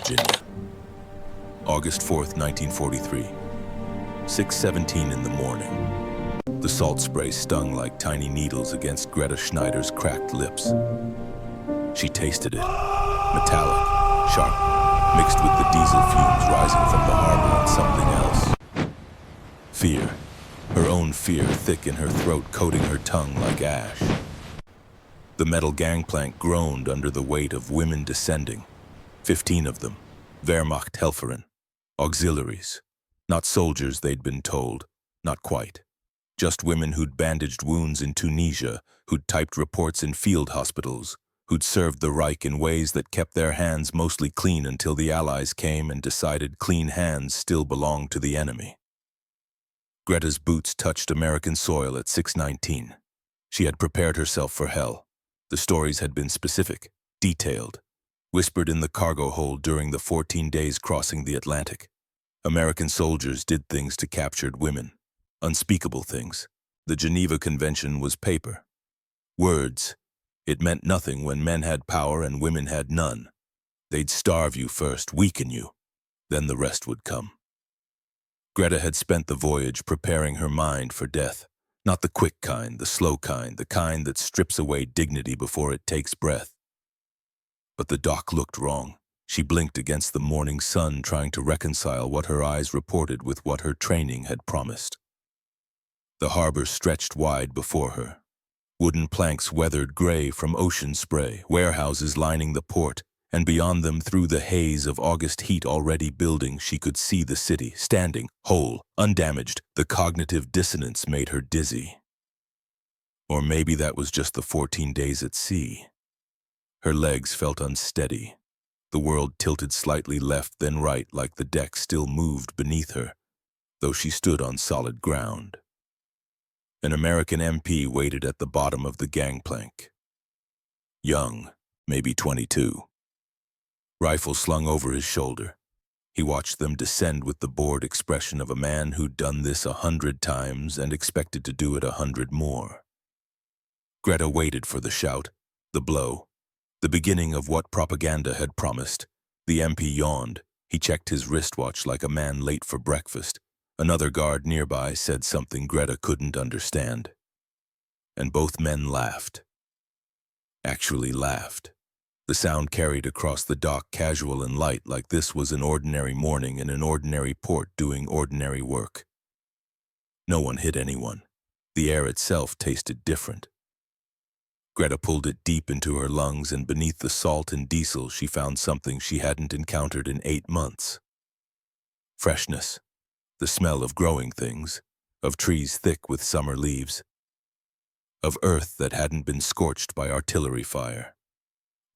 Virginia. August 4th, 1943. 6:17 in the morning. The salt spray stung like tiny needles against Greta Schneider's cracked lips. She tasted it, metallic, sharp, mixed with the diesel fumes rising from the harbor and something else. Fear, her own fear thick in her throat, coating her tongue like ash. The metal gangplank groaned under the weight of women descending. 15 of them, Wehrmacht-Helferinnen, auxiliaries. Not soldiers, they'd been told. Not quite. Just women who'd bandaged wounds in Tunisia, who'd typed reports in field hospitals, who'd served the Reich in ways that kept their hands mostly clean until the Allies came and decided clean hands still belonged to the enemy. Greta's boots touched American soil at 6:19. She had prepared herself for hell. The stories had been specific, detailed, whispered in the cargo hold during the 14 days crossing the Atlantic. American soldiers did things to captured women. Unspeakable things. The Geneva Convention was paper. Words. It meant nothing when men had power and women had none. They'd starve you first, weaken you. Then the rest would come. Greta had spent the voyage preparing her mind for death. Not the quick kind, the slow kind, the kind that strips away dignity before it takes breath. But the dock looked wrong. She blinked against the morning sun, trying to reconcile what her eyes reported with what her training had promised. The harbor stretched wide before her. Wooden planks weathered gray from ocean spray, warehouses lining the port, and beyond them, through the haze of August heat already building, she could see the city, standing, whole, undamaged. The cognitive dissonance made her dizzy. Or maybe that was just the 14 days at sea. Her legs felt unsteady. The world tilted slightly left, then right, like the deck still moved beneath her, though she stood on solid ground. An American MP waited at the bottom of the gangplank. Young, maybe 22. Rifle slung over his shoulder. He watched them descend with the bored expression of a man who'd done this 100 times and expected to do it 100 more. Greta waited for the shout, the blow. The beginning of what propaganda had promised. The MP yawned. He checked his wristwatch like a man late for breakfast. Another guard nearby said something Greta couldn't understand. And both men laughed. Actually laughed. The sound carried across the dock, casual and light, like this was an ordinary morning in an ordinary port doing ordinary work. No one hit anyone. The air itself tasted different. Greta pulled it deep into her lungs, and beneath the salt and diesel she found something she hadn't encountered in 8 months. Freshness. The smell of growing things, of trees thick with summer leaves, of earth that hadn't been scorched by artillery fire.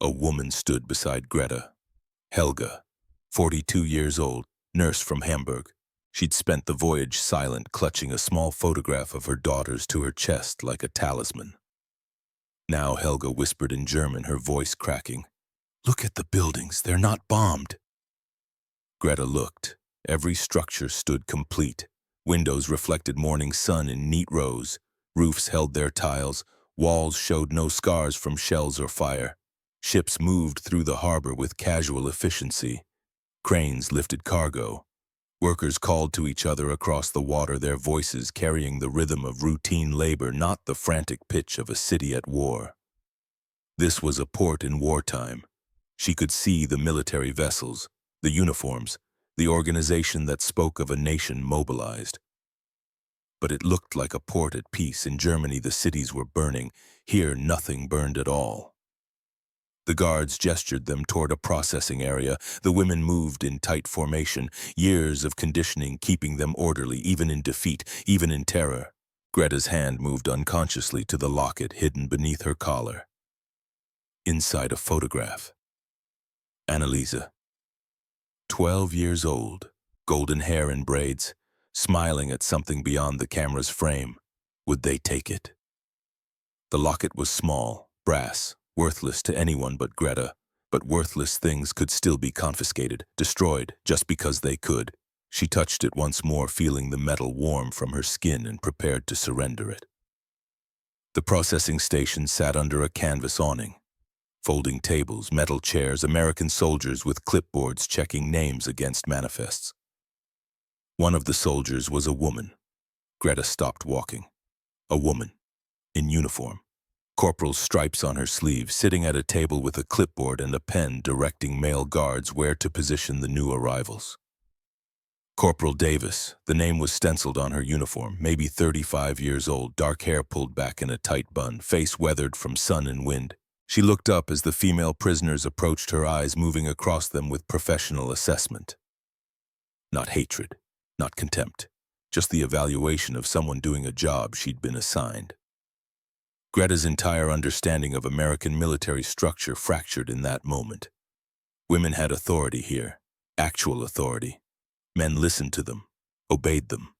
A woman stood beside Greta. Helga, 42 years old, nurse from Hamburg. She'd spent the voyage silent, clutching a small photograph of her daughters to her chest like a talisman. Now Helga whispered in German, her voice cracking. "Look at the buildings, they're not bombed." Greta looked. Every structure stood complete. Windows reflected morning sun in neat rows. Roofs held their tiles. Walls showed no scars from shells or fire. Ships moved through the harbor with casual efficiency. Cranes lifted cargo. Workers called to each other across the water, their voices carrying the rhythm of routine labor, not the frantic pitch of a city at war. This was a port in wartime. She could see the military vessels, the uniforms, the organization that spoke of a nation mobilized. But it looked like a port at peace. In Germany, the cities were burning. Here, nothing burned at all. The guards gestured them toward a processing area. The women moved in tight formation, years of conditioning keeping them orderly, even in defeat, even in terror. Greta's hand moved unconsciously to the locket hidden beneath her collar. Inside a photograph. Annalisa. 12 years old, golden hair in braids, smiling at something beyond the camera's frame. Would they take it? The locket was small, brass, worthless to anyone but Greta, but worthless things could still be confiscated, destroyed, just because they could. She touched it once more, feeling the metal warm from her skin, and prepared to surrender it. The processing station sat under a canvas awning. Folding tables, metal chairs, American soldiers with clipboards checking names against manifests. One of the soldiers was a woman. Greta stopped walking. A woman, in uniform. Corporal's stripes on her sleeve, sitting at a table with a clipboard and a pen directing male guards where to position the new arrivals. Corporal Davis, the name was stenciled on her uniform, maybe 35 years old, dark hair pulled back in a tight bun, face weathered from sun and wind. She looked up as the female prisoners approached, her eyes moving across them with professional assessment. Not hatred, not contempt, just the evaluation of someone doing a job she'd been assigned. Greta's entire understanding of American military structure fractured in that moment. Women had authority here, actual authority. Men listened to them, obeyed them.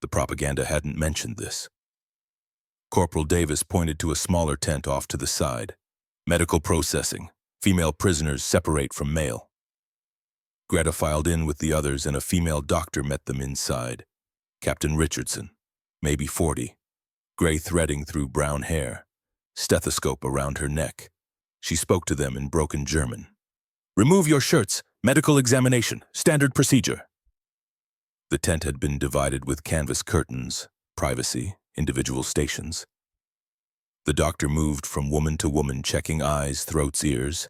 The propaganda hadn't mentioned this. Corporal Davis pointed to a smaller tent off to the side. Medical processing. Female prisoners separate from male. Greta filed in with the others and a female doctor met them inside. Captain Richardson, maybe 40. Gray threading through brown hair, stethoscope around her neck. She spoke to them in broken German. "Remove your shirts. Medical examination. Standard procedure." The tent had been divided with canvas curtains, privacy, individual stations. The doctor moved from woman to woman, checking eyes, throats, ears,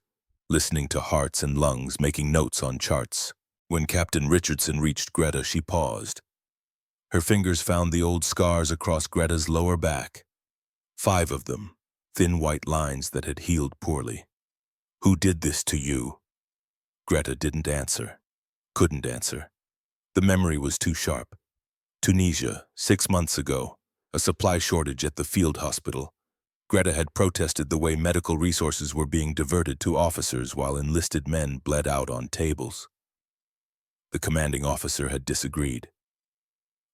listening to hearts and lungs, making notes on charts. When Captain Richardson reached Greta, she paused. Her fingers found the old scars across Greta's lower back. 5 of them, thin white lines that had healed poorly. "Who did this to you?" Greta didn't answer, couldn't answer. The memory was too sharp. Tunisia, 6 months ago, a supply shortage at the field hospital. Greta had protested the way medical resources were being diverted to officers while enlisted men bled out on tables. The commanding officer had disagreed,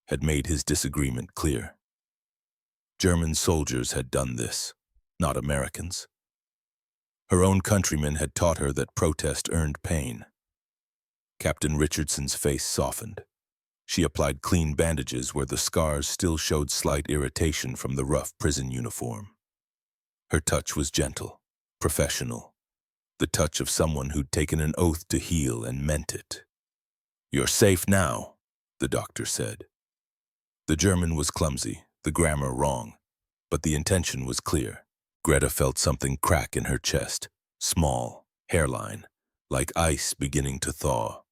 had made his disagreement clear. German soldiers had done this, not Americans. Her own countrymen had taught her that protest earned pain. Captain Richardson's face softened. She applied clean bandages where the scars still showed slight irritation from the rough prison uniform. Her touch was gentle, professional, the touch of someone who'd taken an oath to heal and meant it. "You're safe now," the doctor said. The German was clumsy, the grammar wrong, but the intention was clear. Greta felt something crack in her chest, small, hairline, like ice beginning to thaw.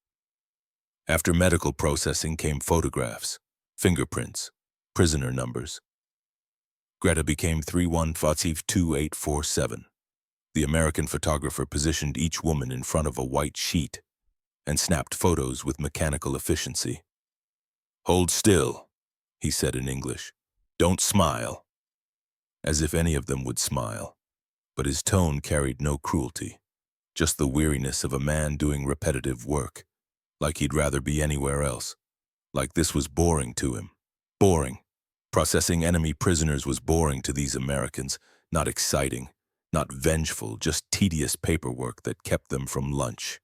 After medical processing came photographs, fingerprints, prisoner numbers. Greta became 31-2847. The American photographer positioned each woman in front of a white sheet and snapped photos with mechanical efficiency. "Hold still," he said in English. "Don't smile." As if any of them would smile, but his tone carried no cruelty, just the weariness of a man doing repetitive work, like he'd rather be anywhere else, like this was boring to him. Boring. Processing enemy prisoners was boring to these Americans, not exciting, not vengeful, just tedious paperwork that kept them from lunch.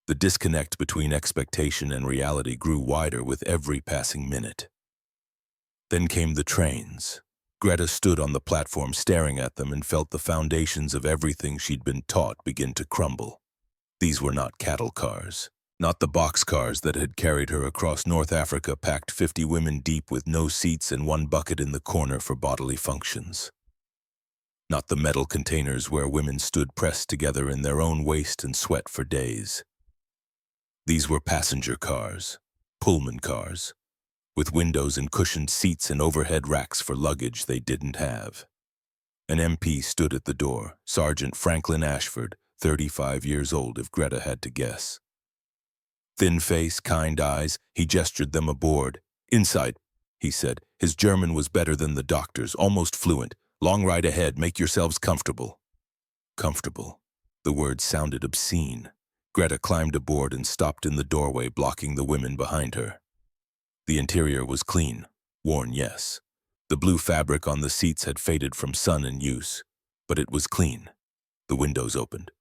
The disconnect between expectation and reality grew wider with every passing minute. Then came the trains. Greta stood on the platform staring at them and felt the foundations of everything she'd been taught begin to crumble. These were not cattle cars, not the boxcars that had carried her across North Africa, packed 50 women deep with no seats and one bucket in the corner for bodily functions. Not the metal containers where women stood pressed together in their own waste and sweat for days. These were passenger cars, Pullman cars, with windows and cushioned seats and overhead racks for luggage they didn't have. An MP stood at the door, Sergeant Franklin Ashford, 35 years old if Greta had to guess. Thin face, kind eyes, he gestured them aboard. "Inside," he said. His German was better than the doctor's, almost fluent. "Long ride ahead, make yourselves comfortable." Comfortable. The word sounded obscene. Greta climbed aboard and stopped in the doorway, blocking the women behind her. The interior was clean, worn, yes. The blue fabric on the seats had faded from sun and use, but it was clean. The windows opened.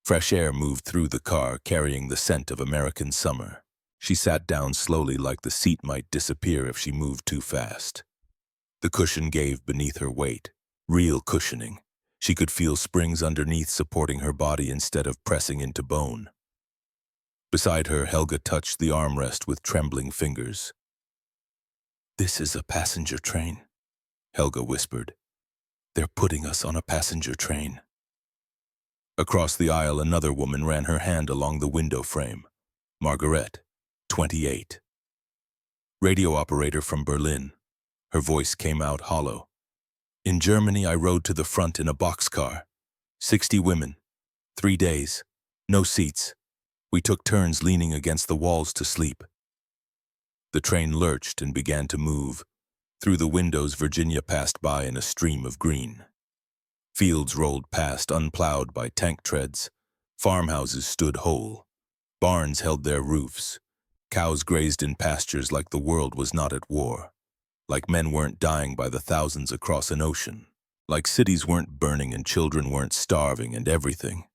Fresh air moved through the car, carrying the scent of American summer. She sat down slowly, like the seat might disappear if she moved too fast. The cushion gave beneath her weight, real cushioning. She could feel springs underneath supporting her body instead of pressing into bone. Beside her, Helga touched the armrest with trembling fingers. "This is a passenger train," Helga whispered. "They're putting us on a passenger train." Across the aisle, another woman ran her hand along the window frame. Margaret, 28. Radio operator from Berlin. Her voice came out hollow. "In Germany, I rode to the front in a boxcar. 60 women. 3 days. No seats. We took turns leaning against the walls to sleep." The train lurched and began to move. Through the windows, Virginia passed by in a stream of green. Fields rolled past, unplowed by tank treads. Farmhouses stood whole. Barns held their roofs. Cows grazed in pastures like the world was not at war. Like men weren't dying by the thousands across an ocean. Like cities weren't burning and children weren't starving, and everything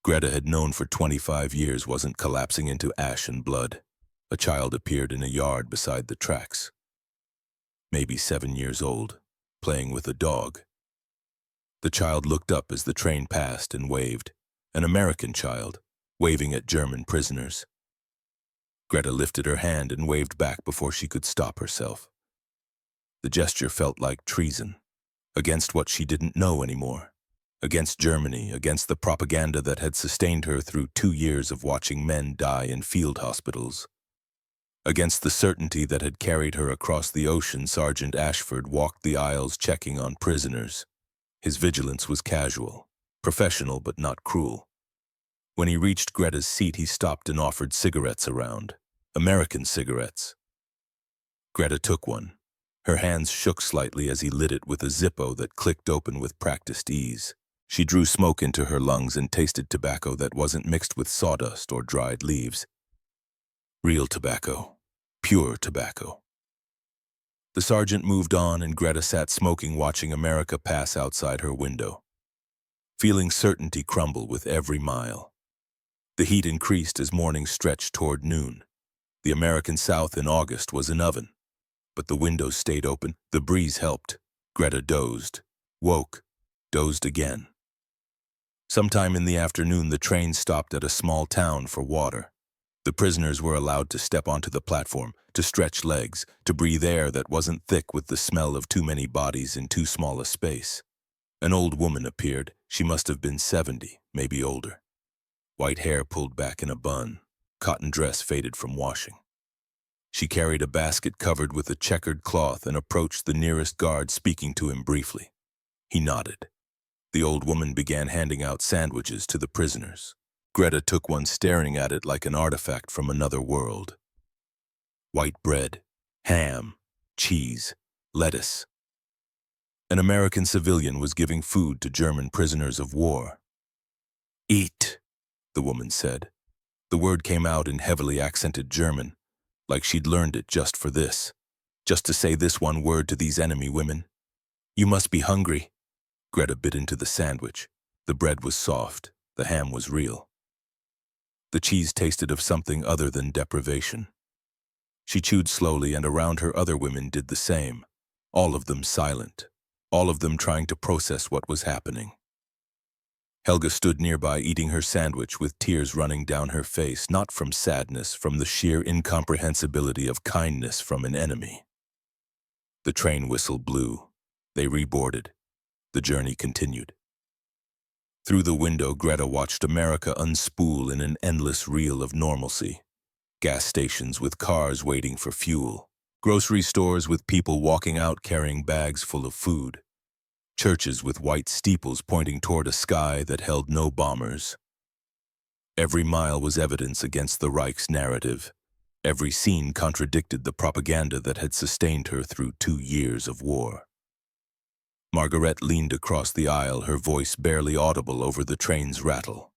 Greta had known for 25 years wasn't collapsing into ash and blood. A child appeared in a yard beside the tracks. Maybe 7 years old, playing with a dog. The child looked up as the train passed and waved. An American child, waving at German prisoners. Greta lifted her hand and waved back before she could stop herself. The gesture felt like treason, against what she didn't know anymore. Against Germany, against the propaganda that had sustained her through 2 years of watching men die in field hospitals. Against the certainty that had carried her across the ocean. Sergeant Ashford walked the aisles checking on prisoners. His vigilance was casual, professional but not cruel. When he reached Greta's seat, he stopped and offered cigarettes around. American cigarettes. Greta took one. Her hands shook slightly as he lit it with a Zippo that clicked open with practiced ease. She drew smoke into her lungs and tasted tobacco that wasn't mixed with sawdust or dried leaves. Real tobacco. Pure tobacco. The sergeant moved on and Greta sat smoking, watching America pass outside her window. Feeling certainty crumble with every mile. The heat increased as morning stretched toward noon. The American South in August was an oven. But the windows stayed open. The breeze helped. Greta dozed, woke, dozed again. Sometime in the afternoon, the train stopped at a small town for water. The prisoners were allowed to step onto the platform, to stretch legs, to breathe air that wasn't thick with the smell of too many bodies in too small a space. An old woman appeared. She must have been 70, maybe older. White hair pulled back in a bun, cotton dress faded from washing. She carried a basket covered with a checkered cloth and approached the nearest guard, speaking to him briefly. He nodded. The old woman began handing out sandwiches to the prisoners. Greta took one, staring at it like an artifact from another world. White bread, ham, cheese, lettuce. An American civilian was giving food to German prisoners of war. "Eat," the woman said. The word came out in heavily accented German, like she'd learned it just for this. Just to say this one word to these enemy women. "You must be hungry." Greta bit into the sandwich. The bread was soft. The ham was real. The cheese tasted of something other than deprivation. She chewed slowly, and around her other women did the same, all of them silent, all of them trying to process what was happening. Helga stood nearby eating her sandwich with tears running down her face, not from sadness, from the sheer incomprehensibility of kindness from an enemy. The train whistle blew. They reboarded. The journey continued. Through the window, Greta watched America unspool in an endless reel of normalcy. Gas stations with cars waiting for fuel. Grocery stores with people walking out carrying bags full of food. Churches with white steeples pointing toward a sky that held no bombers. Every mile was evidence against the Reich's narrative. Every scene contradicted the propaganda that had sustained her through 2 years of war. Margaret leaned across the aisle, her voice barely audible over the train's rattle.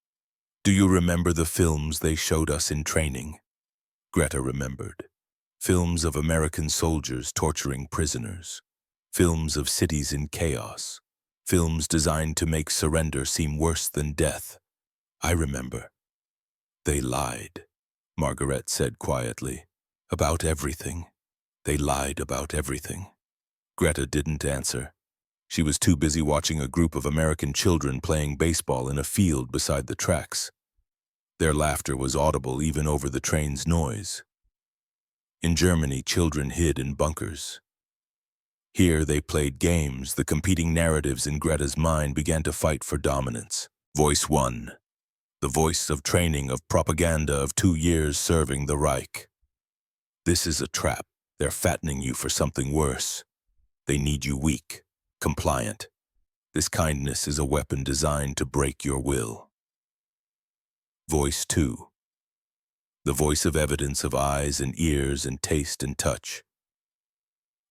"Do you remember the films they showed us in training?" Greta remembered. Films of American soldiers torturing prisoners. Films of cities in chaos. Films designed to make surrender seem worse than death. "I remember." "They lied," Margaret said quietly. "About everything. They lied about everything." Greta didn't answer. She was too busy watching a group of American children playing baseball in a field beside the tracks. Their laughter was audible even over the train's noise. In Germany, children hid in bunkers. Here they played games. The competing narratives in Greta's mind began to fight for dominance. Voice 1. The voice of training, of propaganda, of 2 years serving the Reich. This is a trap. They're fattening you for something worse. They need you weak, compliant. This kindness is a weapon designed to break your will. Voice 2. The voice of evidence, of eyes and ears and taste and touch.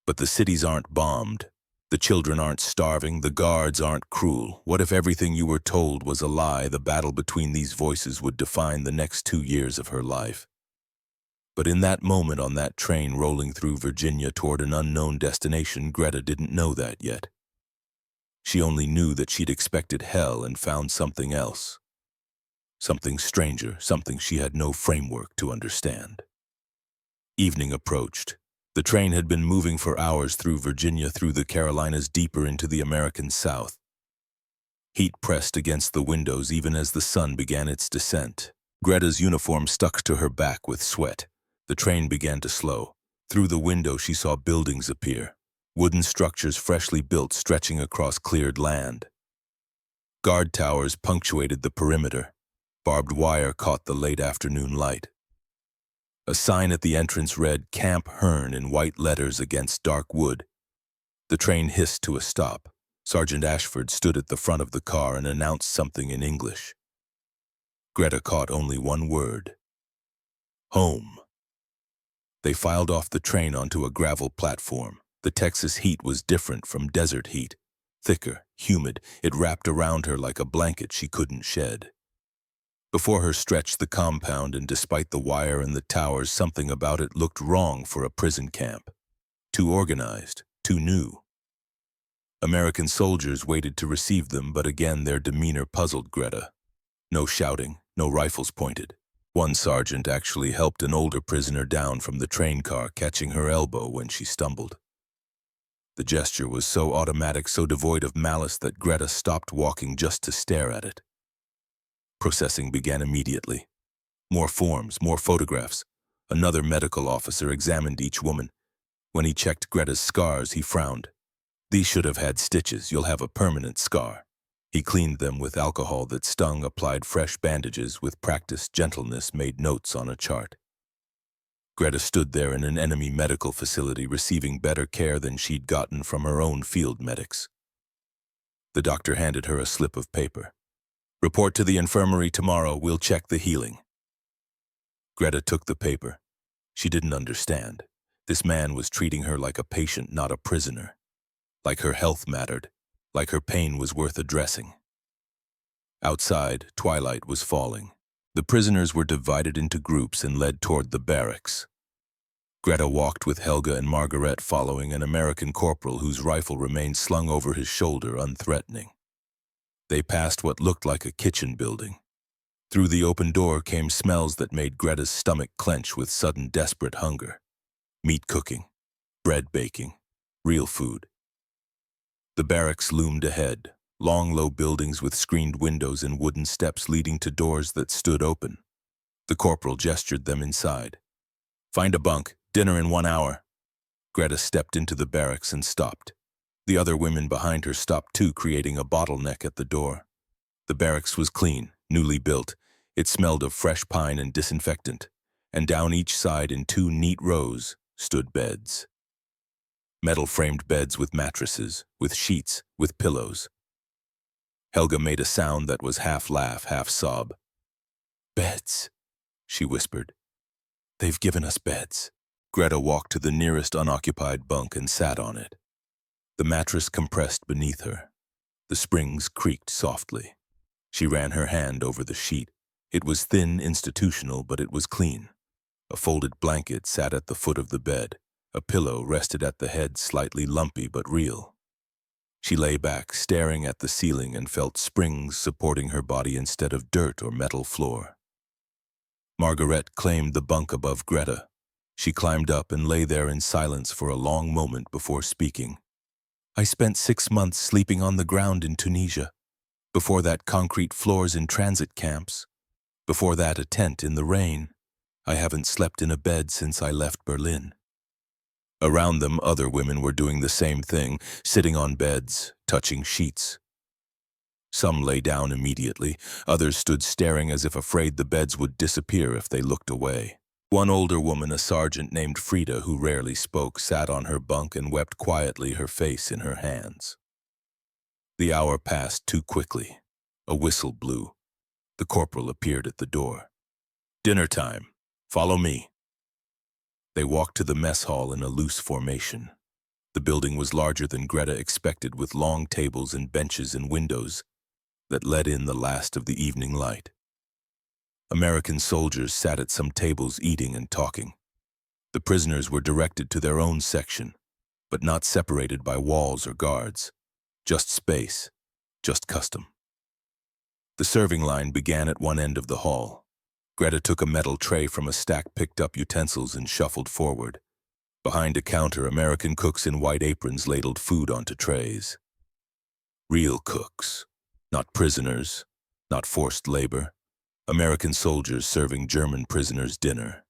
But the cities aren't bombed. The children aren't starving. The guards aren't cruel. What if everything you were told was a lie? The battle between these voices would define the next 2 years of her life. But in that moment on that train rolling through Virginia toward an unknown destination, Greta didn't know that yet. She only knew that she'd expected hell and found something else. Something stranger, something she had no framework to understand. Evening approached. The train had been moving for hours through Virginia, through the Carolinas, deeper into the American South. Heat pressed against the windows even as the sun began its descent. Greta's uniform stuck to her back with sweat. The train began to slow. Through the window she saw buildings appear, wooden structures freshly built stretching across cleared land. Guard towers punctuated the perimeter. Barbed wire caught the late afternoon light. A sign at the entrance read, "Camp Hearn," in white letters against dark wood. The train hissed to a stop. Sergeant Ashford stood at the front of the car and announced something in English. Greta caught only one word. Home. They filed off the train onto a gravel platform. The Texas heat was different from desert heat. Thicker, humid, it wrapped around her like a blanket she couldn't shed. Before her stretched the compound, and despite the wire and the towers, something about it looked wrong for a prison camp. Too organized, too new. American soldiers waited to receive them, but again their demeanor puzzled Greta. No shouting, no rifles pointed. One sergeant actually helped an older prisoner down from the train car, catching her elbow when she stumbled. The gesture was so automatic, so devoid of malice, that Greta stopped walking just to stare at it. Processing began immediately. More forms, more photographs. Another medical officer examined each woman. When he checked Greta's scars, he frowned. "These should have had stitches. You'll have a permanent scar." He cleaned them with alcohol that stung, applied fresh bandages, with practiced gentleness made notes on a chart. Greta stood there in an enemy medical facility, receiving better care than she'd gotten from her own field medics. The doctor handed her a slip of paper. "Report to the infirmary tomorrow. We'll check the healing." Greta took the paper. She didn't understand. This man was treating her like a patient, not a prisoner. Like her health mattered. Like her pain was worth addressing. Outside, twilight was falling. The prisoners were divided into groups and led toward the barracks. Greta walked with Helga and Margaret, following an American corporal whose rifle remained slung over his shoulder, unthreatening. They passed what looked like a kitchen building. Through the open door came smells that made Greta's stomach clench with sudden, desperate hunger. Meat cooking, bread baking, real food. The barracks loomed ahead, long, low buildings with screened windows and wooden steps leading to doors that stood open. The corporal gestured them inside. "Find a bunk, dinner in 1 hour." Greta stepped into the barracks and stopped. The other women behind her stopped too, creating a bottleneck at the door. The barracks was clean, newly built. It smelled of fresh pine and disinfectant, and down each side in 2 neat rows stood beds. Metal-framed beds with mattresses, with sheets, with pillows. Helga made a sound that was half laugh, half sob. "Beds," she whispered. "They've given us beds." Greta walked to the nearest unoccupied bunk and sat on it. The mattress compressed beneath her. The springs creaked softly. She ran her hand over the sheet. It was thin, institutional, but it was clean. A folded blanket sat at the foot of the bed. A pillow rested at the head, slightly lumpy but real. She lay back, staring at the ceiling, and felt springs supporting her body instead of dirt or metal floor. Margaret claimed the bunk above Greta. She climbed up and lay there in silence for a long moment before speaking. I spent 6 months sleeping on the ground in Tunisia. Before that, concrete floors in transit camps. Before that, a tent in the rain. I haven't slept in a bed since I left Berlin." Around them, other women were doing the same thing, sitting on beds, touching sheets. Some lay down immediately, others stood staring as if afraid the beds would disappear if they looked away. One older woman, a sergeant named Frida, who rarely spoke, sat on her bunk and wept quietly, her face in her hands. The hour passed too quickly. A whistle blew. The corporal appeared at the door. "Dinner time. Follow me." They walked to the mess hall in a loose formation. The building was larger than Greta expected, with long tables and benches and windows that let in the last of the evening light. American soldiers sat at some tables eating and talking. The prisoners were directed to their own section, but not separated by walls or guards. Just space, just custom. The serving line began at one end of the hall. Greta took a metal tray from a stack, picked up utensils, and shuffled forward. Behind a counter, American cooks in white aprons ladled food onto trays. Real cooks, not prisoners, not forced labor. American soldiers serving German prisoners dinner.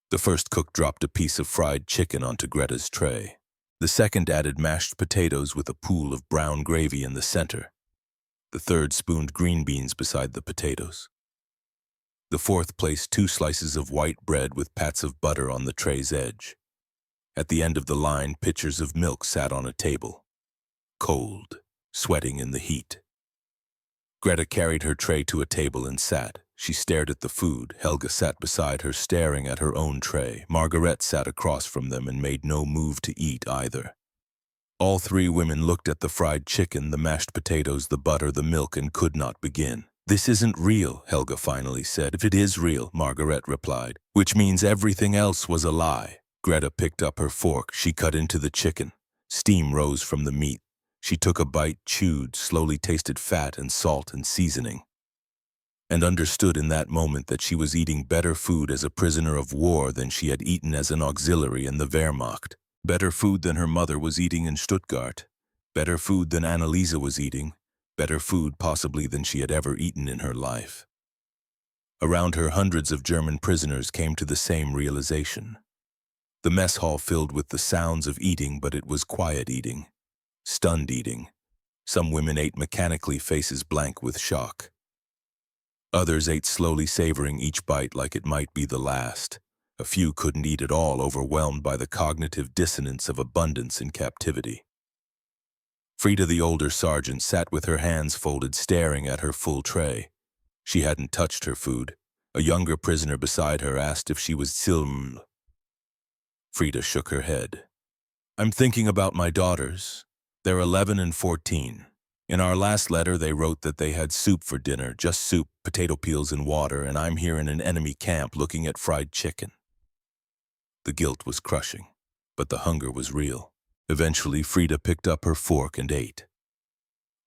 The first cook dropped a piece of fried chicken onto Greta's tray. The second added mashed potatoes with a pool of brown gravy in the center. The third spooned green beans beside the potatoes. The fourth placed 2 slices of white bread with pats of butter on the tray's edge. At the end of the line, pitchers of milk sat on a table. Cold, sweating in the heat. Greta carried her tray to a table and sat. She stared at the food. Helga sat beside her, staring at her own tray. Margaret sat across from them and made no move to eat either. All 3 women looked at the fried chicken, the mashed potatoes, the butter, the milk, and could not begin. "This isn't real," Helga finally said. "If it is real," Margaret replied, "which means everything else was a lie." Greta picked up her fork. She cut into the chicken. Steam rose from the meat. She took a bite, chewed, slowly tasted fat and salt and seasoning, and understood in that moment that she was eating better food as a prisoner of war than she had eaten as an auxiliary in the Wehrmacht. Better food than her mother was eating in Stuttgart. Better food than Anneliese was eating. Better food possibly than she had ever eaten in her life. Around her, hundreds of German prisoners came to the same realization. The mess hall filled with the sounds of eating, but it was quiet eating, stunned eating. Some women ate mechanically, faces blank with shock. Others ate slowly, savoring each bite like it might be the last. A few couldn't eat at all, overwhelmed by the cognitive dissonance of abundance in captivity. Frida, the older sergeant, sat with her hands folded, staring at her full tray. She hadn't touched her food. A younger prisoner beside her asked if she was still. Frida shook her head. "I'm thinking about my daughters. They're 11 and 14. In our last letter, they wrote that they had soup for dinner, just soup, potato peels and water, and I'm here in an enemy camp looking at fried chicken." The guilt was crushing, but the hunger was real. Eventually, Frida picked up her fork and ate.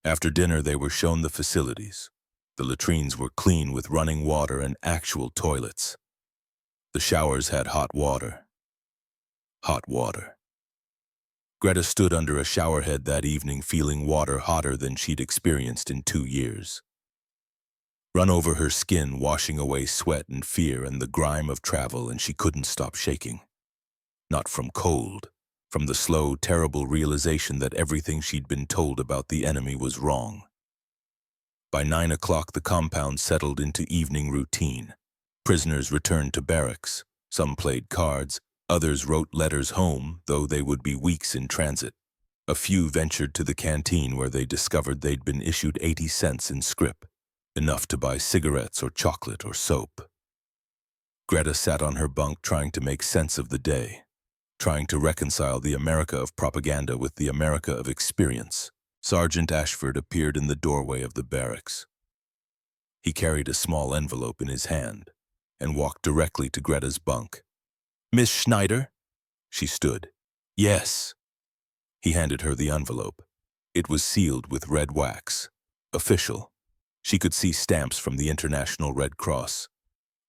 After dinner, they were shown the facilities. The latrines were clean with running water and actual toilets. The showers had hot water. Hot water. Greta stood under a showerhead that evening, feeling water hotter than she'd experienced in 2 years. Run over her skin, washing away sweat and fear and the grime of travel, and she couldn't stop shaking. Not from cold. From the slow, terrible realization that everything she'd been told about the enemy was wrong. By 9 o'clock, the compound settled into evening routine. Prisoners returned to barracks. Some played cards. Others wrote letters home, though they would be weeks in transit. A few ventured to the canteen, where they discovered they'd been issued 80 cents in scrip, enough to buy cigarettes or chocolate or soap. Greta sat on her bunk, trying to make sense of the day, trying to reconcile the America of propaganda with the America of experience. Sergeant Ashford appeared in the doorway of the barracks. He carried a small envelope in his hand and walked directly to Greta's bunk. "Miss Schneider?" She stood. "Yes." He handed her the envelope. It was sealed with red wax. Official. She could see stamps from the International Red Cross.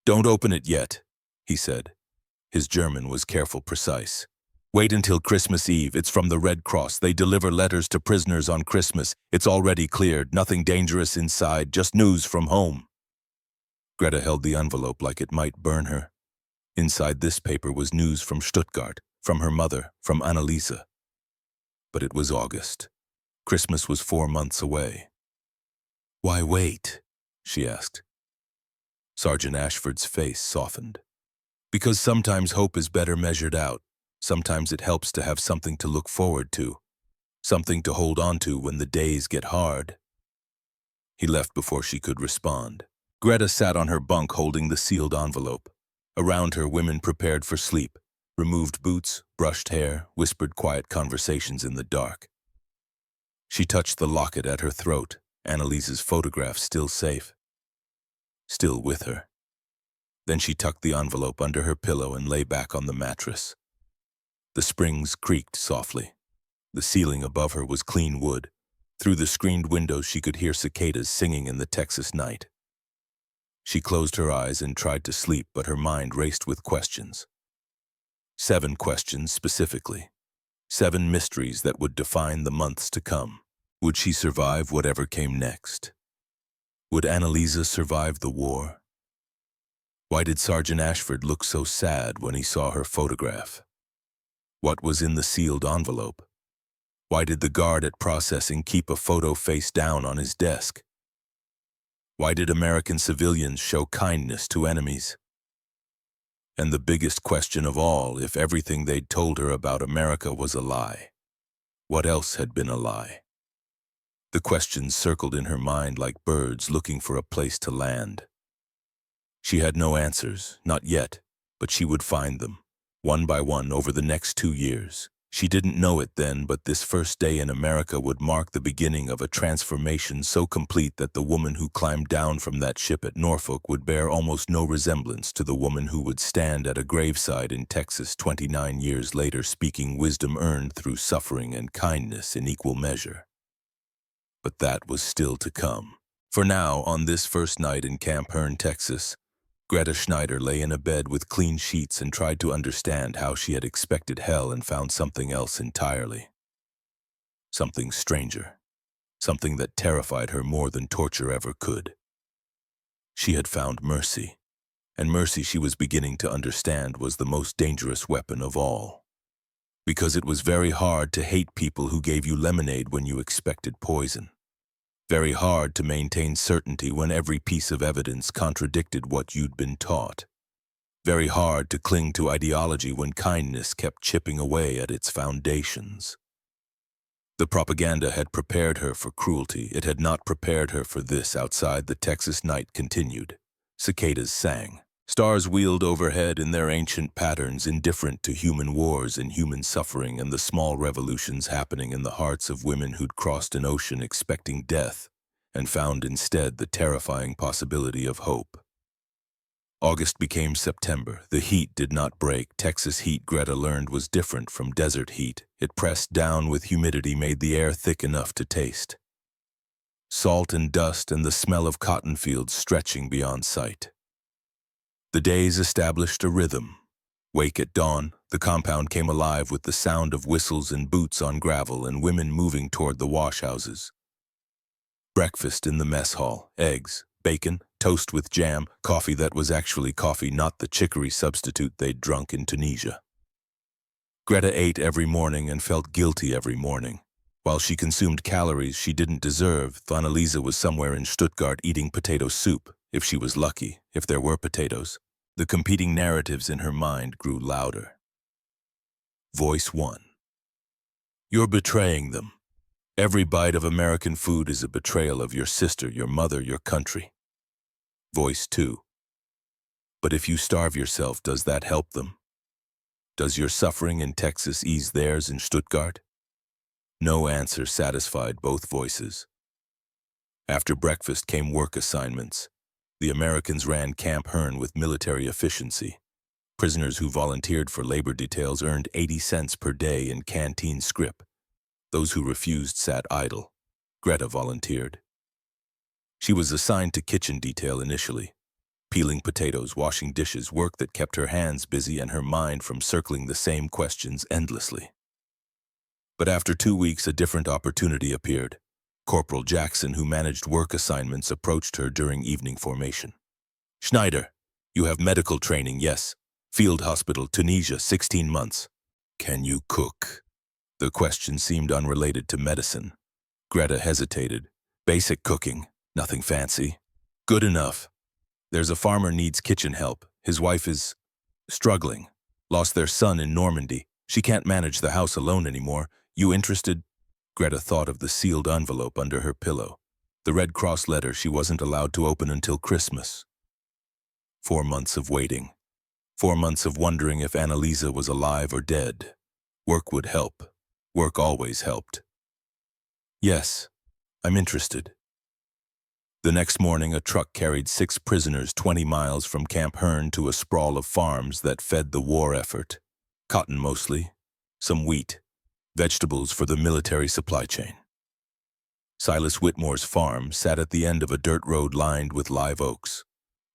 "Don't open it yet," he said. His German was careful, precise. Wait until Christmas Eve. It's from the Red Cross. They deliver letters to prisoners on Christmas. It's already cleared. Nothing dangerous inside. Just news from home. Greta held the envelope like it might burn her. Inside this paper was news from Stuttgart, from her mother, from Annalisa. But it was August. Christmas was 4 months away. "Why wait?" she asked. Sergeant Ashford's face softened. "Because sometimes hope is better measured out. Sometimes it helps to have something to look forward to, something to hold on to when the days get hard." He left before she could respond. Greta sat on her bunk holding the sealed envelope. Around her, women prepared for sleep, removed boots, brushed hair, whispered quiet conversations in the dark. She touched the locket at her throat, Annalise's photograph still safe, still with her. Then she tucked the envelope under her pillow and lay back on the mattress. The springs creaked softly. The ceiling above her was clean wood. Through the screened windows she could hear cicadas singing in the Texas night. She closed her eyes and tried to sleep, but her mind raced with questions. 7 questions specifically. 7 mysteries that would define the months to come. Would she survive whatever came next? Would Annalisa survive the war? Why did Sergeant Ashford look so sad when he saw her photograph? What was in the sealed envelope? Why did the guard at processing keep a photo face down on his desk? Why did American civilians show kindness to enemies? And the biggest question of all, if everything they'd told her about America was a lie, what else had been a lie? The questions circled in her mind like birds looking for a place to land. She had no answers, not yet, but she would find them, one by one over the next 2 years. She didn't know it then, but this first day in America would mark the beginning of a transformation so complete that the woman who climbed down from that ship at Norfolk would bear almost no resemblance to the woman who would stand at a graveside in Texas 29 years later, speaking wisdom earned through suffering and kindness in equal measure. But that was still to come. For now, on this first night in Camp Hearn, Texas, Greta Schneider lay in a bed with clean sheets and tried to understand how she had expected hell and found something else entirely. Something stranger. Something that terrified her more than torture ever could. She had found mercy, and mercy, she was beginning to understand, was the most dangerous weapon of all. Because it was very hard to hate people who gave you lemonade when you expected poison. Very hard to maintain certainty when every piece of evidence contradicted what you'd been taught. Very hard to cling to ideology when kindness kept chipping away at its foundations. The propaganda had prepared her for cruelty. It had not prepared her for this. Outside, the Texas night continued. Cicadas sang. Stars wheeled overhead in their ancient patterns, indifferent to human wars and human suffering and the small revolutions happening in the hearts of women who'd crossed an ocean expecting death and found instead the terrifying possibility of hope. August became September. The heat did not break. Texas heat, Greta learned, was different from desert heat. It pressed down with humidity, made the air thick enough to taste. Salt and dust and the smell of cotton fields stretching beyond sight. The days established a rhythm. Wake at dawn, the compound came alive with the sound of whistles and boots on gravel and women moving toward the washhouses. Breakfast in the mess hall, eggs, bacon, toast with jam, coffee that was actually coffee, not the chicory substitute they'd drunk in Tunisia. Greta ate every morning and felt guilty every morning. While she consumed calories she didn't deserve, Annalisa was somewhere in Stuttgart eating potato soup, if she was lucky, if there were potatoes. The competing narratives in her mind grew louder. Voice 1. You're betraying them. Every bite of American food is a betrayal of your sister, your mother, your country. Voice 2. But if you starve yourself, does that help them? Does your suffering in Texas ease theirs in Stuttgart? No answer satisfied both voices. After breakfast came work assignments. The Americans ran Camp Hearn with military efficiency. Prisoners who volunteered for labor details earned 80 cents per day in canteen scrip. Those who refused sat idle. Greta volunteered. She was assigned to kitchen detail initially. Peeling potatoes, washing dishes, work that kept her hands busy and her mind from circling the same questions endlessly. But after 2 weeks, a different opportunity appeared. Corporal Jackson, who managed work assignments, approached her during evening formation. "Schneider, you have medical training, yes. Field hospital, Tunisia, 16 months. Can you cook?" The question seemed unrelated to medicine. Greta hesitated. "Basic cooking, nothing fancy." "Good enough. There's a farmer needs kitchen help. His wife is struggling. Lost their son in Normandy. She can't manage the house alone anymore. You interested?" Greta thought of the sealed envelope under her pillow. The Red Cross letter she wasn't allowed to open until Christmas. 4 months of waiting. 4 months of wondering if Annalisa was alive or dead. Work would help. Work always helped. "Yes, I'm interested." The next morning, a truck carried 6 prisoners 20 miles from Camp Hearn to a sprawl of farms that fed the war effort. Cotton mostly, some wheat, vegetables for the military supply chain. Silas Whitmore's farm sat at the end of a dirt road lined with live oaks.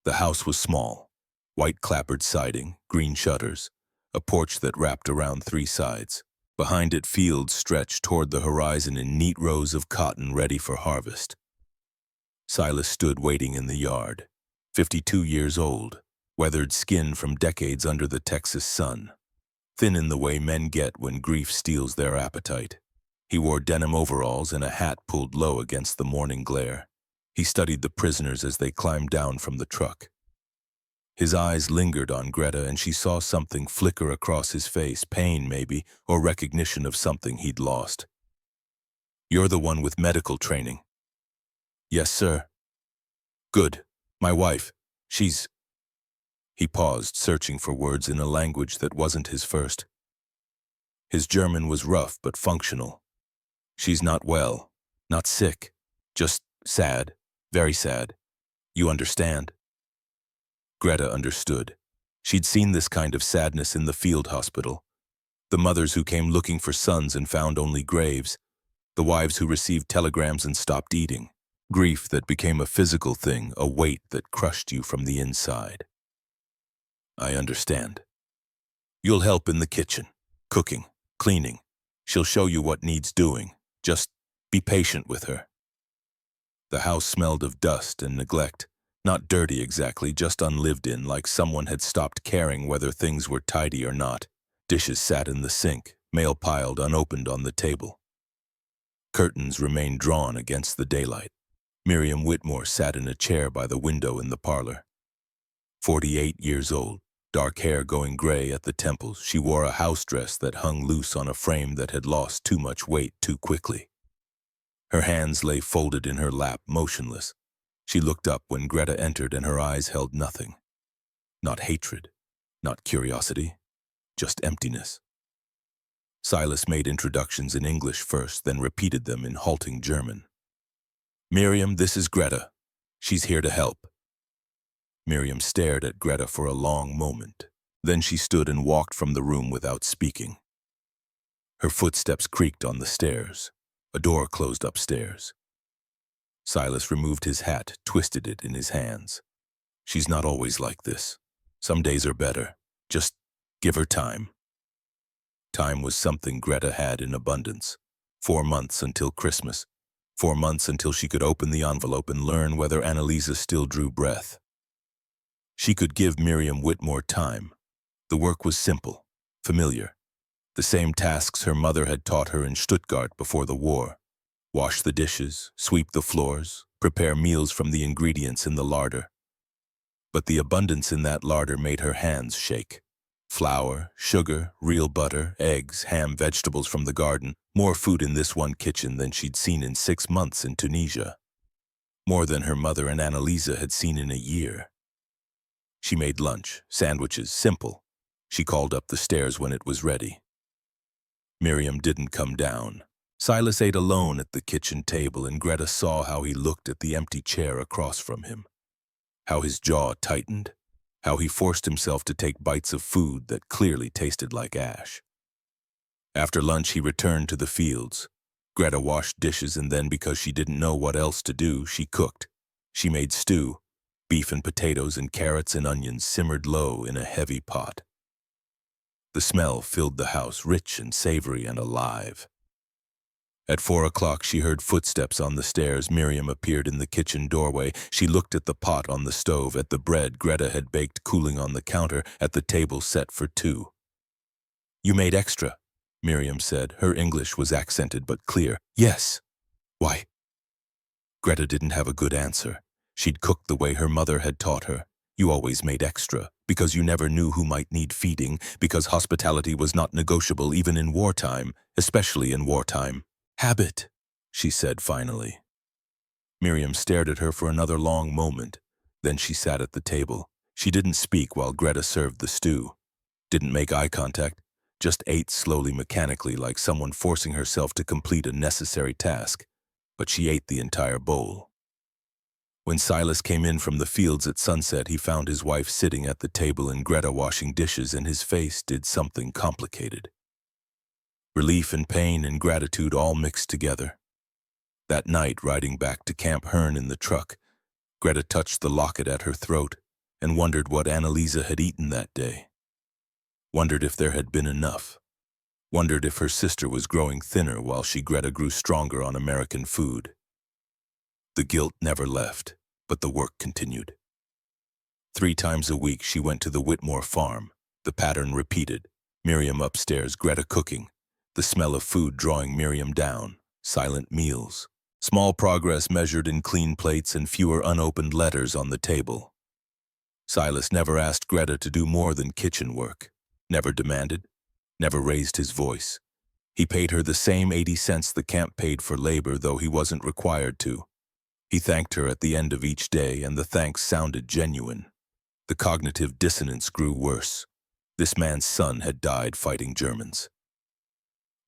The house was small, white clapboard siding, green shutters, a porch that wrapped around 3 sides. Behind it, fields stretched toward the horizon in neat rows of cotton ready for harvest. Silas stood waiting in the yard, 52 years old, weathered skin from decades under the Texas sun, thin in the way men get when grief steals their appetite. He wore denim overalls and a hat pulled low against the morning glare. He studied the prisoners as they climbed down from the truck. His eyes lingered on Greta, and she saw something flicker across his face, pain maybe, or recognition of something he'd lost. "You're the one with medical training." "Yes, sir." "Good. My wife, she's—" He paused, searching for words in a language that wasn't his first. His German was rough but functional. "She's not well, not sick, just sad, very sad. You understand?" Greta understood. She'd seen this kind of sadness in the field hospital. The mothers who came looking for sons and found only graves. The wives who received telegrams and stopped eating. Grief that became a physical thing, a weight that crushed you from the inside. "I understand. You'll help in the kitchen, cooking, cleaning. She'll show you what needs doing. Just be patient with her." The house smelled of dust and neglect. Not dirty exactly, just unlived in, like someone had stopped caring whether things were tidy or not. Dishes sat in the sink, mail piled unopened on the table. Curtains remained drawn against the daylight. Miriam Whitmore sat in a chair by the window in the parlor. 48 years old, dark hair going gray at the temples. She wore a house dress that hung loose on a frame that had lost too much weight too quickly. Her hands lay folded in her lap, motionless. She looked up when Greta entered, and her eyes held nothing. Not hatred, not curiosity, just emptiness. Silas made introductions in English first, then repeated them in halting German. "Miriam, this is Greta. She's here to help." Miriam stared at Greta for a long moment. Then she stood and walked from the room without speaking. Her footsteps creaked on the stairs. A door closed upstairs. Silas removed his hat, twisted it in his hands. "She's not always like this. Some days are better. Just give her time." Time was something Greta had in abundance. 4 months until Christmas. 4 months until she could open the envelope and learn whether Annalisa still drew breath. She could give Miriam Whitmore time. The work was simple, familiar. The same tasks her mother had taught her in Stuttgart before the war. Wash the dishes, sweep the floors, prepare meals from the ingredients in the larder. But the abundance in that larder made her hands shake. Flour, sugar, real butter, eggs, ham, vegetables from the garden. More food in this one kitchen than she'd seen in 6 months in Tunisia. More than her mother and Annalisa had seen in a year. She made lunch, sandwiches, simple. She called up the stairs when it was ready. Miriam didn't come down. Silas ate alone at the kitchen table, and Greta saw how he looked at the empty chair across from him. How his jaw tightened. How he forced himself to take bites of food that clearly tasted like ash. After lunch, he returned to the fields. Greta washed dishes, and then, because she didn't know what else to do, she cooked. She made stew. Beef and potatoes and carrots and onions simmered low in a heavy pot. The smell filled the house, rich and savory and alive. At 4 o'clock, she heard footsteps on the stairs. Miriam appeared in the kitchen doorway. She looked at the pot on the stove, at the bread Greta had baked cooling on the counter, at the table set for two. "You made extra," Miriam said. Her English was accented but clear. "Yes." "Why?" Greta didn't have a good answer. She'd cooked the way her mother had taught her. "You always made extra, because you never knew who might need feeding, because hospitality was not negotiable even in wartime, especially in wartime." "Habit," she said finally. Miriam stared at her for another long moment. Then she sat at the table. She didn't speak while Greta served the stew. Didn't make eye contact, just ate slowly, mechanically, like someone forcing herself to complete a necessary task. But she ate the entire bowl. When Silas came in from the fields at sunset, he found his wife sitting at the table and Greta washing dishes, and his face did something complicated. Relief and pain and gratitude all mixed together. That night, riding back to Camp Hearn in the truck, Greta touched the locket at her throat and wondered what Annalisa had eaten that day. Wondered if there had been enough. Wondered if her sister was growing thinner while she, Greta, grew stronger on American food. The guilt never left, but the work continued. 3 times a week she went to the Whitmore farm. The pattern repeated. Miriam upstairs, Greta cooking. The smell of food drawing Miriam down. Silent meals. Small progress measured in clean plates and fewer unopened letters on the table. Silas never asked Greta to do more than kitchen work. Never demanded. Never raised his voice. He paid her the same 80 cents the camp paid for labor, though he wasn't required to. He thanked her at the end of each day, and the thanks sounded genuine. The cognitive dissonance grew worse. This man's son had died fighting Germans.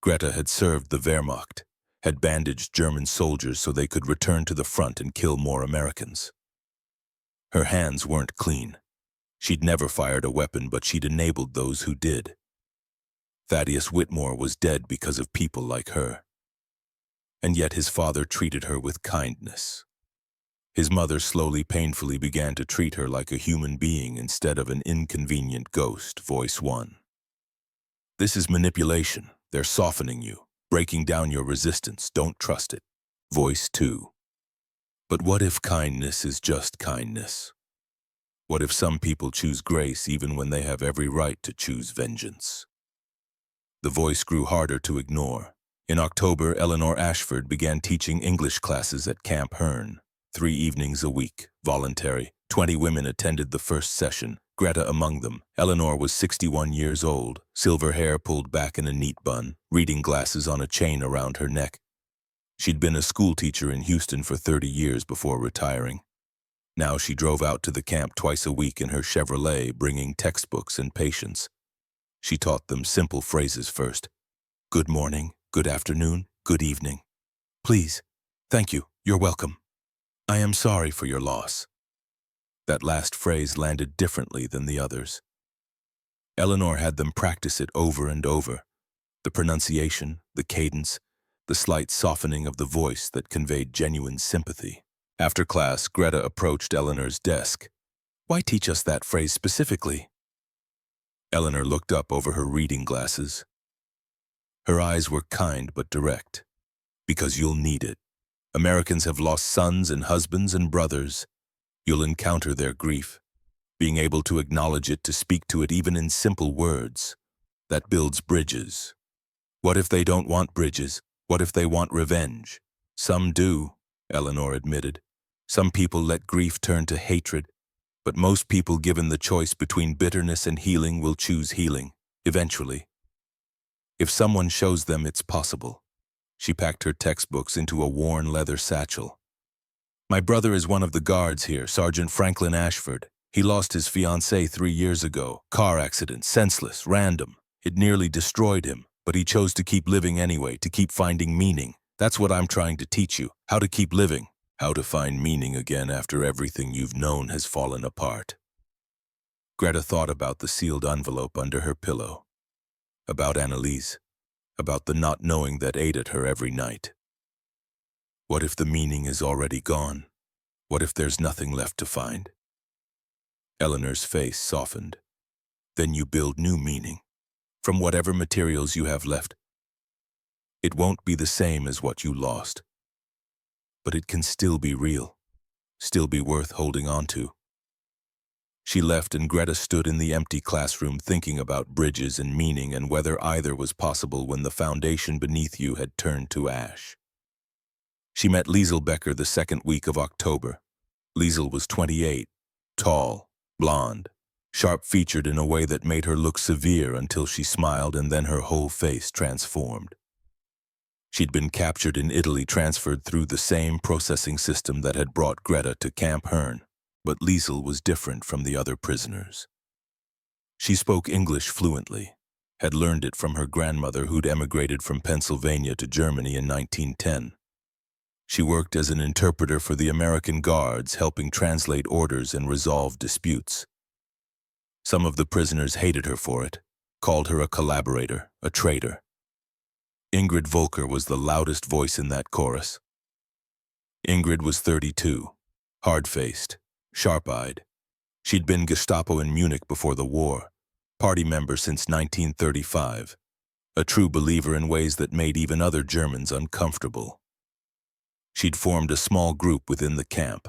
Greta had served the Wehrmacht, had bandaged German soldiers so they could return to the front and kill more Americans. Her hands weren't clean. She'd never fired a weapon, but she'd enabled those who did. Thaddeus Whitmore was dead because of people like her. And yet his father treated her with kindness. His mother slowly, painfully began to treat her like a human being instead of an inconvenient ghost. Voice 1. "This is manipulation. They're softening you, breaking down your resistance. Don't trust it." Voice 2. "But what if kindness is just kindness? What if some people choose grace even when they have every right to choose vengeance?" The voice grew harder to ignore. In October, Eleanor Ashford began teaching English classes at Camp Hearn. 3 evenings a week, voluntary. 20 women attended the first session, Greta among them. Eleanor was 61 years old, silver hair pulled back in a neat bun, reading glasses on a chain around her neck. She'd been a schoolteacher in Houston for 30 years before retiring. Now she drove out to the camp twice a week in her Chevrolet, bringing textbooks and patience. She taught them simple phrases first. "Good morning, good afternoon, good evening. Please, thank you, you're welcome. I am sorry for your loss." That last phrase landed differently than the others. Eleanor had them practice it over and over. The pronunciation, the cadence, the slight softening of the voice that conveyed genuine sympathy. After class, Greta approached Eleanor's desk. "Why teach us that phrase specifically?" Eleanor looked up over her reading glasses. Her eyes were kind but direct. "Because you'll need it. Americans have lost sons and husbands and brothers. You'll encounter their grief. Being able to acknowledge it, to speak to it even in simple words, that builds bridges. What if they don't want bridges? What if they want revenge? Some do," Eleanor admitted. "Some people let grief turn to hatred, but most people, given the choice between bitterness and healing, will choose healing, eventually. If someone shows them it's possible." She packed her textbooks into a worn leather satchel. "My brother is one of the guards here, Sergeant Franklin Ashford. He lost his fiancée 3 years ago. Car accident, senseless, random. It nearly destroyed him, but he chose to keep living anyway, to keep finding meaning. That's what I'm trying to teach you, how to keep living, how to find meaning again after everything you've known has fallen apart." Greta thought about the sealed envelope under her pillow, about Annalise, about the not knowing that ate at her every night. What if the meaning is already gone? What if there's nothing left to find? Eleanor's face softened. Then you build new meaning, from whatever materials you have left. It won't be the same as what you lost, but it can still be real, still be worth holding on to. She left and Greta stood in the empty classroom thinking about bridges and meaning and whether either was possible when the foundation beneath you had turned to ash. She met Liesel Becker the second week of October. Liesel was 28, tall, blonde, sharp-featured in a way that made her look severe until she smiled and then her whole face transformed. She'd been captured in Italy, transferred through the same processing system that had brought Greta to Camp Herne, but Liesel was different from the other prisoners. She spoke English fluently, had learned it from her grandmother who'd emigrated from Pennsylvania to Germany in 1910. She worked as an interpreter for the American Guards, helping translate orders and resolve disputes. Some of the prisoners hated her for it, called her a collaborator, a traitor. Ingrid Volker was the loudest voice in that chorus. Ingrid was 32, hard-faced, sharp-eyed. She'd been Gestapo in Munich before the war, party member since 1935, a true believer in ways that made even other Germans uncomfortable. She'd formed a small group within the camp,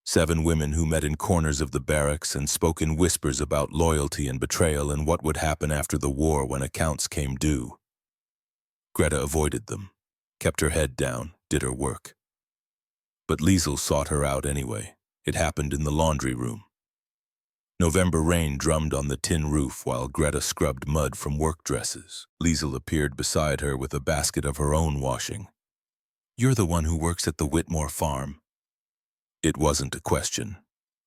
7 women who met in corners of the barracks and spoke in whispers about loyalty and betrayal and what would happen after the war when accounts came due. Greta avoided them, kept her head down, did her work. But Liesel sought her out anyway. It happened in the laundry room. November rain drummed on the tin roof while Greta scrubbed mud from work dresses. Liesel appeared beside her with a basket of her own washing. "You're the one who works at the Whitmore farm." It wasn't a question.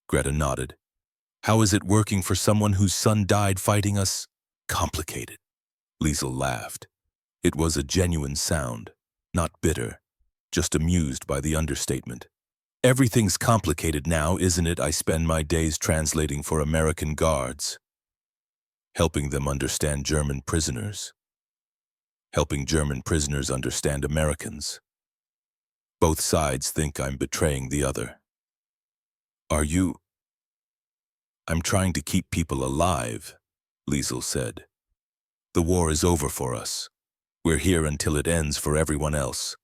Greta nodded. "How is it working for someone whose son died fighting us?" "Complicated." Liesel laughed. It was a genuine sound, not bitter, just amused by the understatement. "Everything's complicated now, isn't it? I spend my days translating for American Guards, helping them understand German prisoners, helping German prisoners understand Americans. Both sides think I'm betraying the other." "Are you?" "I'm trying to keep people alive," Liesel said. "The war is over for us. We're here until it ends for everyone else.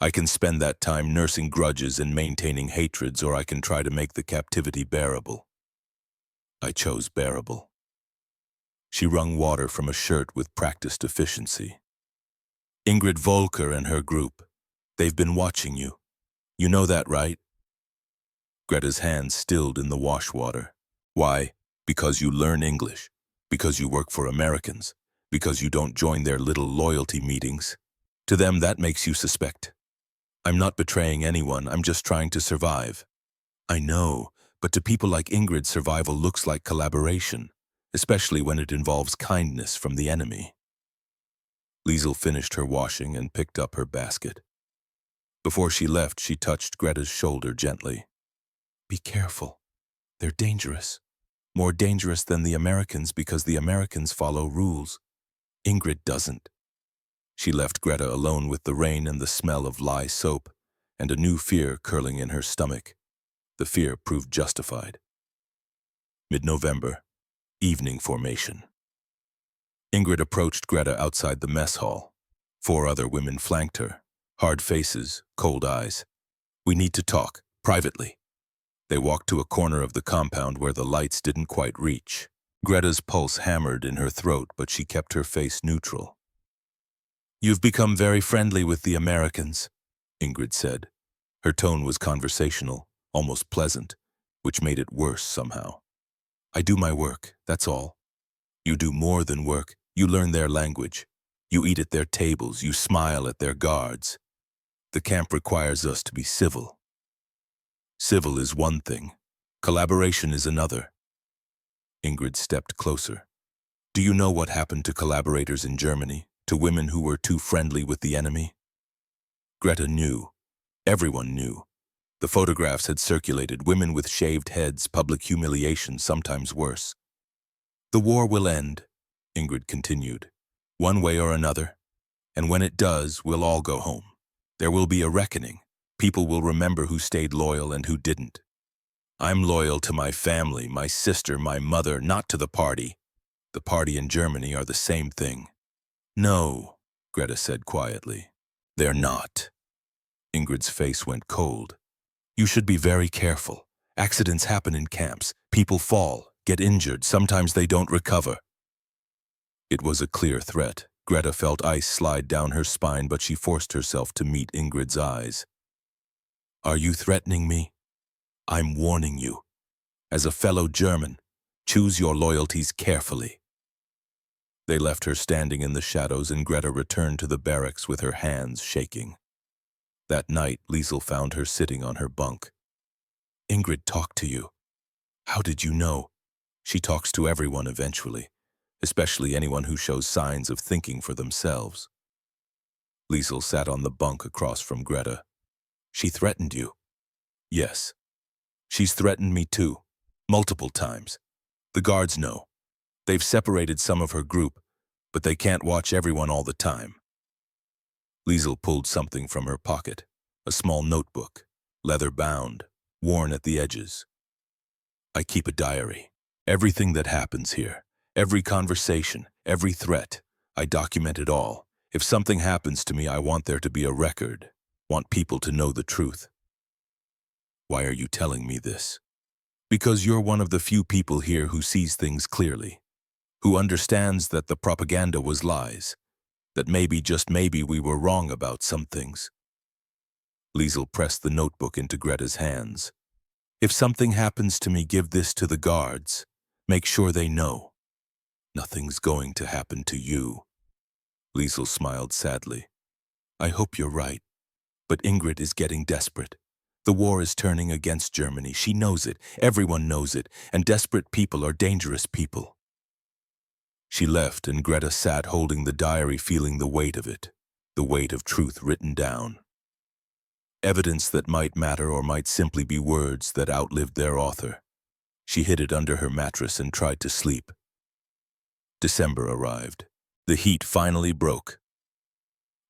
I can spend that time nursing grudges and maintaining hatreds, or I can try to make the captivity bearable. I chose bearable." She wrung water from a shirt with practiced efficiency. "Ingrid Volker and her group. They've been watching you. You know that, right?" Greta's hands stilled in the wash water. "Why? Because you learn English. Because you work for Americans. Because you don't join their little loyalty meetings. To them, that makes you suspect. I'm not betraying anyone. I'm just trying to survive." "I know, but to people like Ingrid, survival looks like collaboration, especially when it involves kindness from the enemy." Liesel finished her washing and picked up her basket. Before she left, she touched Greta's shoulder gently. "Be careful. They're dangerous. More dangerous than the Americans because the Americans follow rules. Ingrid doesn't." She left Greta alone with the rain and the smell of lye soap, and a new fear curling in her stomach. The fear proved justified. Mid-November, evening formation. Ingrid approached Greta outside the mess hall. 4 other women flanked her. Hard faces, cold eyes. "We need to talk, privately." They walked to a corner of the compound where the lights didn't quite reach. Greta's pulse hammered in her throat, but she kept her face neutral. "You've become very friendly with the Americans," Ingrid said. Her tone was conversational, almost pleasant, which made it worse somehow. "I do my work, that's all." "You do more than work. You learn their language. You eat at their tables. You smile at their guards. The camp requires us to be civil." "Civil is one thing. Collaboration is another." Ingrid stepped closer. "Do you know what happened to collaborators in Germany, to women who were too friendly with the enemy?" Greta knew. Everyone knew. The photographs had circulated, women with shaved heads, public humiliation, sometimes worse. "The war will end," Ingrid continued, "one way or another. And when it does, we'll all go home. There will be a reckoning. People will remember who stayed loyal and who didn't." I'm loyal to my family, my sister, my mother, not to the party. The party and Germany are the same thing. No, Greta said quietly. They're not. Ingrid's face went cold. You should be very careful. Accidents happen in camps. People fall, get injured. Sometimes they don't recover. It was a clear threat. Greta felt ice slide down her spine, but she forced herself to meet Ingrid's eyes. Are you threatening me? I'm warning you. As a fellow German, choose your loyalties carefully. They left her standing in the shadows, and Greta returned to the barracks with her hands shaking. That night, Liesel found her sitting on her bunk. Ingrid talked to you. How did you know? She talks to everyone eventually, especially anyone who shows signs of thinking for themselves. Liesel sat on the bunk across from Greta. She threatened you? Yes. She's threatened me too, multiple times. The guards know. They've separated some of her group, but they can't watch everyone all the time. Liesel pulled something from her pocket, a small notebook, leather-bound, worn at the edges. I keep a diary. Everything that happens here, every conversation, every threat, I document it all. If something happens to me, I want there to be a record, want people to know the truth. Why are you telling me this? Because you're one of the few people here who sees things clearly, who understands that the propaganda was lies, that maybe, just maybe, we were wrong about some things. Liesel pressed the notebook into Greta's hands. If something happens to me, give this to the guards. Make sure they know. Nothing's going to happen to you. Liesel smiled sadly. I hope you're right, but Ingrid is getting desperate. The war is turning against Germany. She knows it. Everyone knows it. And desperate people are dangerous people. She left, and Greta sat holding the diary, feeling the weight of it, the weight of truth written down. Evidence that might matter or might simply be words that outlived their author. She hid it under her mattress and tried to sleep. December arrived. The heat finally broke.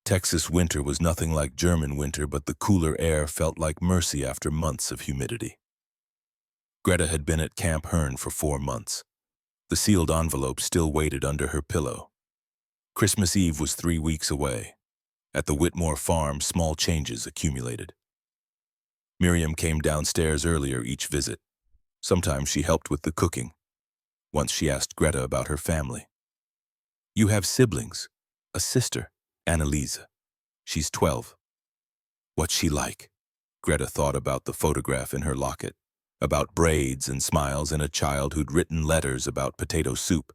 Texas winter was nothing like German winter, but the cooler air felt like mercy after months of humidity. Greta had been at Camp Hearn for 4 months. The sealed envelope still waited under her pillow. Christmas Eve was 3 weeks away. At the Whitmore farm, small changes accumulated. Miriam came downstairs earlier each visit. Sometimes she helped with the cooking. Once she asked Greta about her family. You have siblings, a sister, Annalisa. She's 12. What's she like? Greta thought about the photograph in her locket, about braids and smiles and a child who'd written letters about potato soup.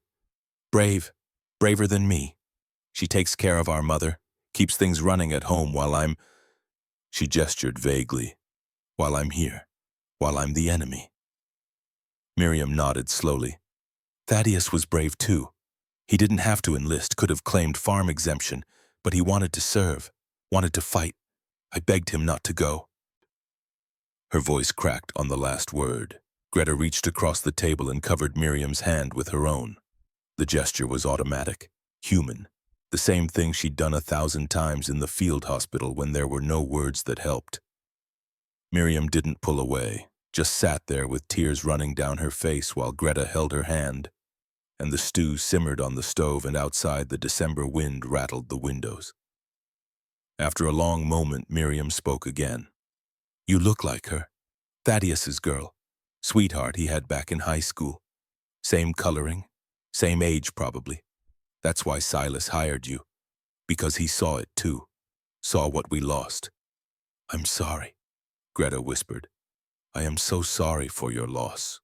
Brave, braver than me. She takes care of our mother, keeps things running at home while I'm... She gestured vaguely. While I'm here, while I'm the enemy. Miriam nodded slowly. Thaddeus was brave too. He didn't have to enlist, could have claimed farm exemption, but he wanted to serve, wanted to fight. I begged him not to go. Her voice cracked on the last word. Greta reached across the table and covered Miriam's hand with her own. The gesture was automatic, human, the same thing she'd done 1,000 times in the field hospital when there were no words that helped. Miriam didn't pull away, just sat there with tears running down her face while Greta held her hand, and the stew simmered on the stove, and outside the December wind rattled the windows. After a long moment, Miriam spoke again. You look like her. Thaddeus's girl. Sweetheart he had back in high school. Same coloring, same age probably. That's why Silas hired you. Because he saw it too. Saw what we lost. I'm sorry, Greta whispered. I am so sorry for your loss.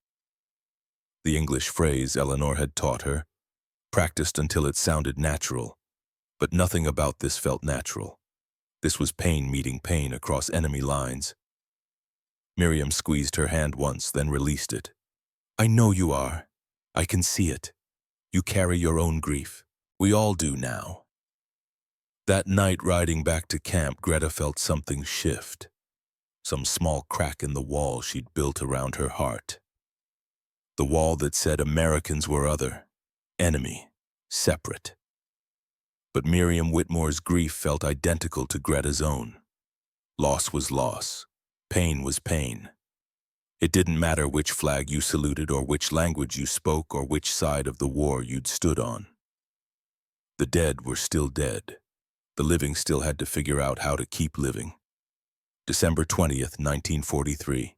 The English phrase Eleanor had taught her, practiced until it sounded natural, but nothing about this felt natural. This was pain meeting pain across enemy lines. Miriam squeezed her hand once, then released it. I know you are. I can see it. You carry your own grief. We all do now. That night riding back to camp, Greta felt something shift. Some small crack in the wall she'd built around her heart. The wall that said Americans were other, enemy, separate. But Miriam Whitmore's grief felt identical to Greta's own. Loss was loss. Pain was pain. It didn't matter which flag you saluted or which language you spoke or which side of the war you'd stood on. The dead were still dead. The living still had to figure out how to keep living. December 20th, 1943.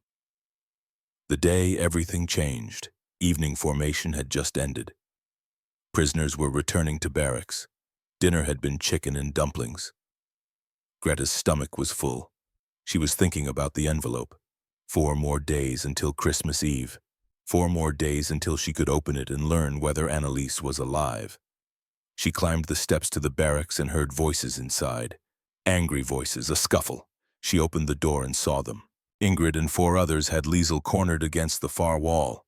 The day everything changed. Evening formation had just ended. Prisoners were returning to barracks. Dinner had been chicken and dumplings. Greta's stomach was full. She was thinking about the envelope. 4 more days until Christmas Eve. 4 more days until she could open it and learn whether Annalise was alive. She climbed the steps to the barracks and heard voices inside. Angry voices, a scuffle. She opened the door and saw them. Ingrid and 4 others had Liesel cornered against the far wall.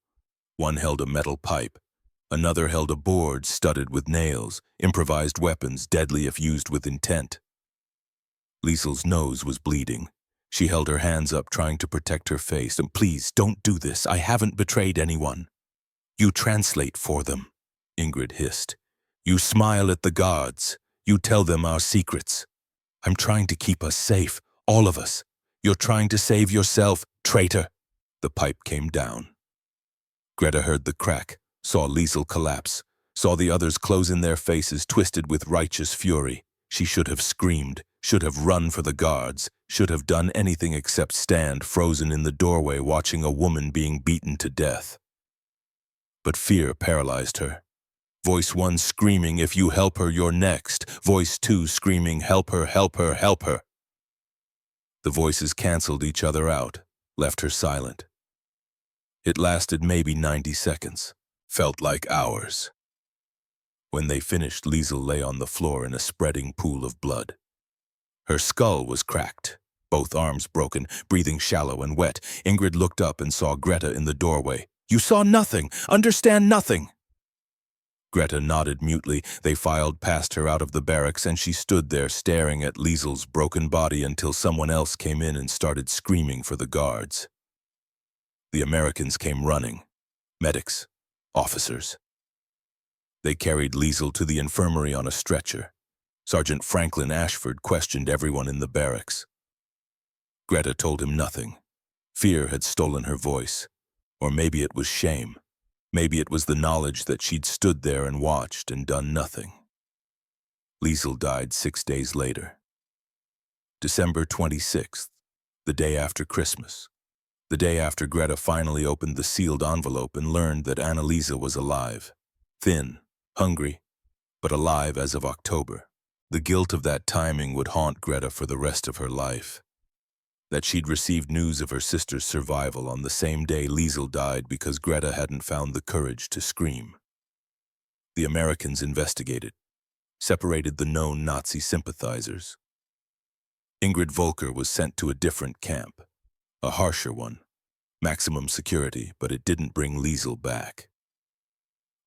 One held a metal pipe. Another held a board studded with nails, improvised weapons deadly if used with intent. Liesel's nose was bleeding. She held her hands up trying to protect her face. "Please, don't do this. I haven't betrayed anyone." "You translate for them," Ingrid hissed. "You smile at the guards. You tell them our secrets. I'm trying to keep us safe, all of us. You're trying to save yourself, traitor." The pipe came down. Greta heard the crack, saw Liesel collapse, saw the others close in their faces, twisted with righteous fury. She should have screamed, should have run for the guards, should have done anything except stand frozen in the doorway watching a woman being beaten to death. But fear paralyzed her. Voice 1 screaming, "If you help her, you're next." Voice 2 screaming, "Help her, help her, help her." The voices canceled each other out, left her silent. It lasted maybe 90 seconds, felt like hours. When they finished, Liesel lay on the floor in a spreading pool of blood. Her skull was cracked, both arms broken, breathing shallow and wet. Ingrid looked up and saw Greta in the doorway. "You saw nothing, understand nothing." Greta nodded mutely. They filed past her out of the barracks, and she stood there staring at Liesel's broken body until someone else came in and started screaming for the guards. The Americans came running. Medics, officers. They carried Liesel to the infirmary on a stretcher. Sergeant Franklin Ashford questioned everyone in the barracks. Greta told him nothing. Fear had stolen her voice. Or maybe it was shame. Maybe it was the knowledge that she'd stood there and watched and done nothing. Liesel died 6 days later. December 26th, the day after Christmas. The day after Greta finally opened the sealed envelope and learned that Annalise was alive. Thin, hungry, but alive as of October. The guilt of that timing would haunt Greta for the rest of her life. That she'd received news of her sister's survival on the same day Liesel died because Greta hadn't found the courage to scream. The Americans investigated, separated the known Nazi sympathizers. Ingrid Volker was sent to a different camp, a harsher one, maximum security, but it didn't bring Liesel back.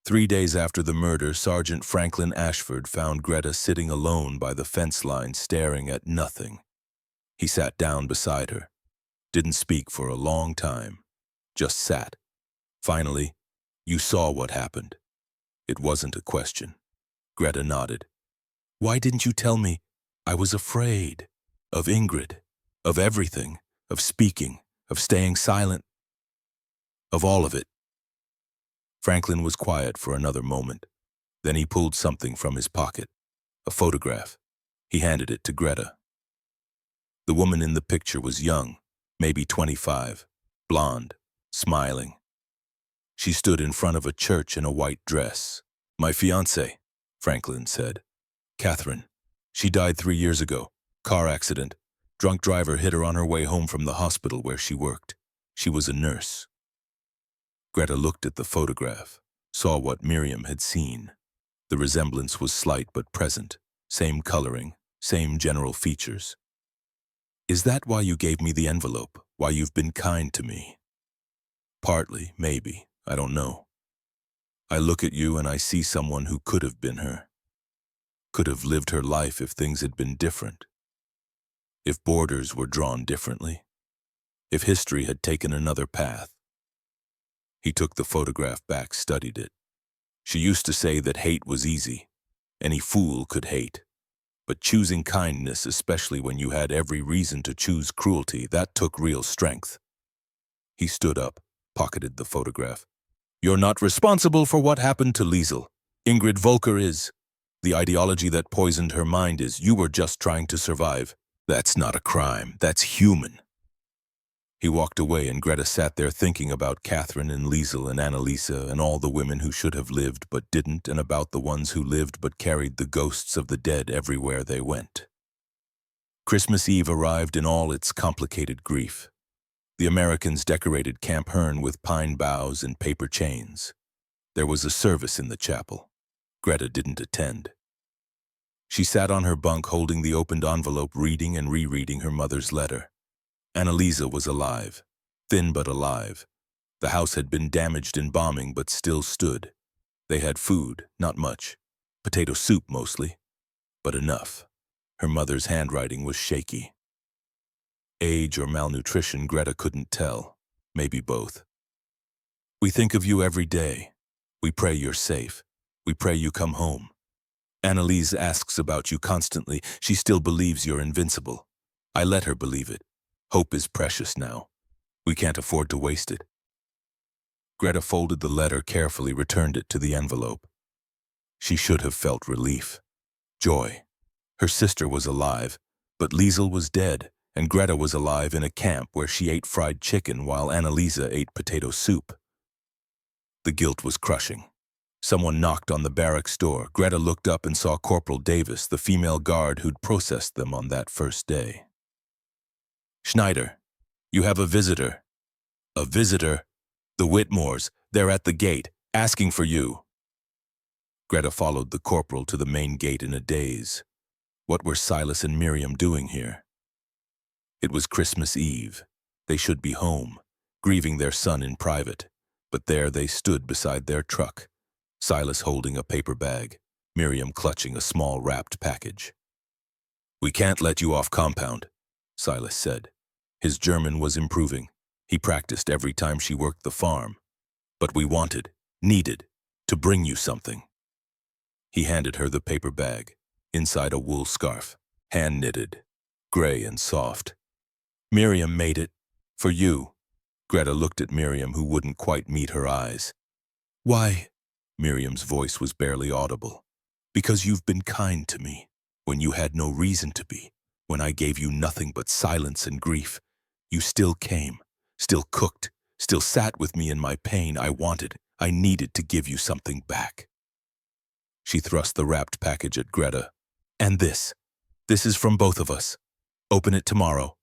3 days after the murder, Sergeant Franklin Ashford found Greta sitting alone by the fence line staring at nothing. He sat down beside her, didn't speak for a long time, just sat. Finally, "You saw what happened." It wasn't a question. Greta nodded. "Why didn't you tell me?" "I was afraid. Of Ingrid. Of everything. Of speaking. Of staying silent. Of all of it." Franklin was quiet for another moment. Then he pulled something from his pocket. A photograph. He handed it to Greta. The woman in the picture was young, maybe 25, blonde, smiling. She stood in front of a church in a white dress. "My fiancée," Franklin said. "Catherine. She died 3 years ago. Car accident. Drunk driver hit her on her way home from the hospital where she worked. She was a nurse." Greta looked at the photograph, saw what Miriam had seen. The resemblance was slight but present. Same coloring, same general features. "Is that why you gave me the envelope? Why you've been kind to me?" "Partly, maybe. I don't know. I look at you and I see someone who could have been her. Could have lived her life if things had been different. If borders were drawn differently. If history had taken another path." He took the photograph back, studied it. "She used to say that hate was easy. Any fool could hate. But choosing kindness, especially when you had every reason to choose cruelty, that took real strength." He stood up, pocketed the photograph. You're not responsible for what happened to Liesel. Ingrid Volker is. The ideology that poisoned her mind is you were just trying to survive. That's not a crime. That's human. He walked away and Greta sat there thinking about Catherine and Liesel and Annalisa and all the women who should have lived but didn't and about the ones who lived but carried the ghosts of the dead everywhere they went. Christmas Eve arrived in all its complicated grief. The Americans decorated Camp Hearn with pine boughs and paper chains. There was a service in the chapel. Greta didn't attend. She sat on her bunk holding the opened envelope, reading and rereading her mother's letter. Annalisa was alive, thin but alive. The house had been damaged in bombing but still stood. They had food, not much. Potato soup mostly, but enough. Her mother's handwriting was shaky. Age or malnutrition, Greta couldn't tell. Maybe both. We think of you every day. We pray you're safe. We pray you come home. Annalise asks about you constantly. She still believes you're invincible. I let her believe it. Hope is precious now. We can't afford to waste it. Greta folded the letter carefully, returned it to the envelope. She should have felt relief. Joy. Her sister was alive, but Liesel was dead, and Greta was alive in a camp where she ate fried chicken while Annalisa ate potato soup. The guilt was crushing. Someone knocked on the barracks door. Greta looked up and saw Corporal Davis, the female guard who'd processed them on that first day. Schneider, you have a visitor. A visitor? The Whitmores, they're at the gate, asking for you. Greta followed the corporal to the main gate in a daze. What were Silas and Miriam doing here? It was Christmas Eve. They should be home, grieving their son in private. But there they stood beside their truck, Silas holding a paper bag, Miriam clutching a small wrapped package. We can't let you off compound, Silas said. His German was improving. He practiced every time she worked the farm. But we needed, to bring you something. He handed her the paper bag, inside a wool scarf, hand-knitted, gray and soft. Miriam made it, for you. Greta looked at Miriam, who wouldn't quite meet her eyes. Why? Miriam's voice was barely audible. Because you've been kind to me, when you had no reason to be. When I gave you nothing but silence and grief, you still came, still cooked, still sat with me in my pain. I needed to give you something back. She thrust the wrapped package at Greta. And this is from both of us. Open it tomorrow,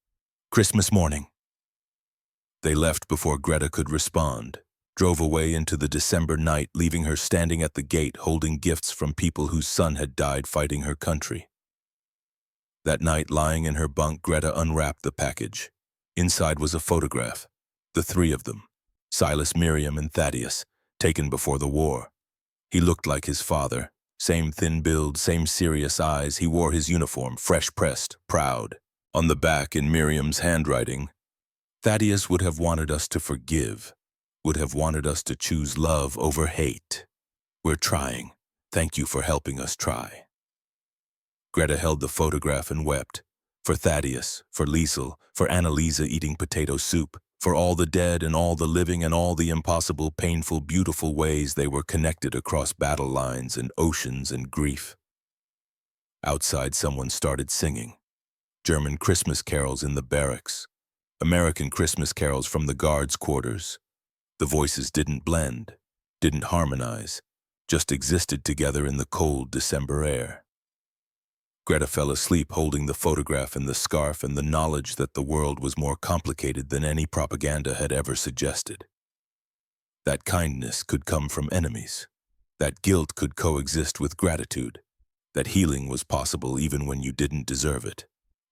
Christmas morning. They left before Greta could respond, drove away into the December night, leaving her standing at the gate holding gifts from people whose son had died fighting her country. That night, lying in her bunk, Greta unwrapped the package. Inside was a photograph, the three of them, Silas, Miriam, and Thaddeus, taken before the war. He looked like his father, same thin build, same serious eyes. He wore his uniform, fresh pressed, proud. On the back, in Miriam's handwriting, Thaddeus would have wanted us to forgive, would have wanted us to choose love over hate. We're trying. Thank you for helping us try. Greta held the photograph and wept. For Thaddeus, for Liesel, for Annalisa eating potato soup, for all the dead and all the living and all the impossible, painful, beautiful ways they were connected across battle lines and oceans and grief. Outside, someone started singing. German Christmas carols in the barracks. American Christmas carols from the guards' quarters. The voices didn't blend, didn't harmonize, just existed together in the cold December air. Greta fell asleep holding the photograph and the scarf and the knowledge that the world was more complicated than any propaganda had ever suggested. That kindness could come from enemies. That guilt could coexist with gratitude. That healing was possible even when you didn't deserve it.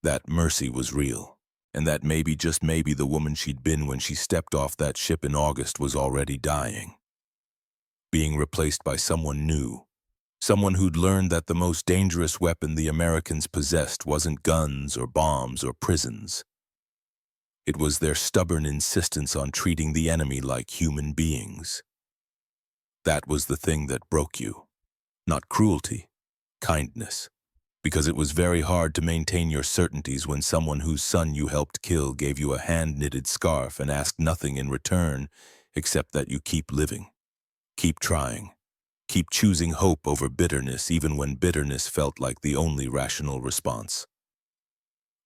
That mercy was real. And that maybe, just maybe, the woman she'd been when she stepped off that ship in August was already dying. Being replaced by someone new. Someone who'd learned that the most dangerous weapon the Americans possessed wasn't guns or bombs or prisons. It was their stubborn insistence on treating the enemy like human beings. That was the thing that broke you. Not cruelty, kindness. Because it was very hard to maintain your certainties when someone whose son you helped kill gave you a hand-knitted scarf and asked nothing in return except that you keep living, keep trying, keep choosing hope over bitterness even when bitterness felt like the only rational response.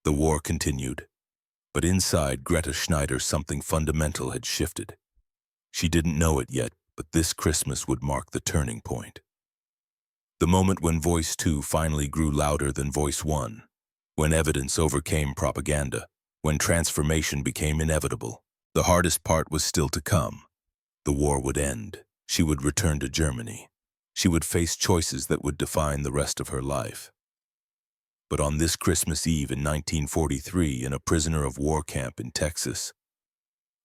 The war continued, but inside Greta Schneider something fundamental had shifted. She didn't know it yet, but this Christmas would mark the turning point. The moment when Voice 2 finally grew louder than Voice 1, when evidence overcame propaganda, when transformation became inevitable. The hardest part was still to come. The war would end. She would return to Germany. She would face choices that would define the rest of her life. But on this Christmas Eve in 1943, in a prisoner of war camp in Texas,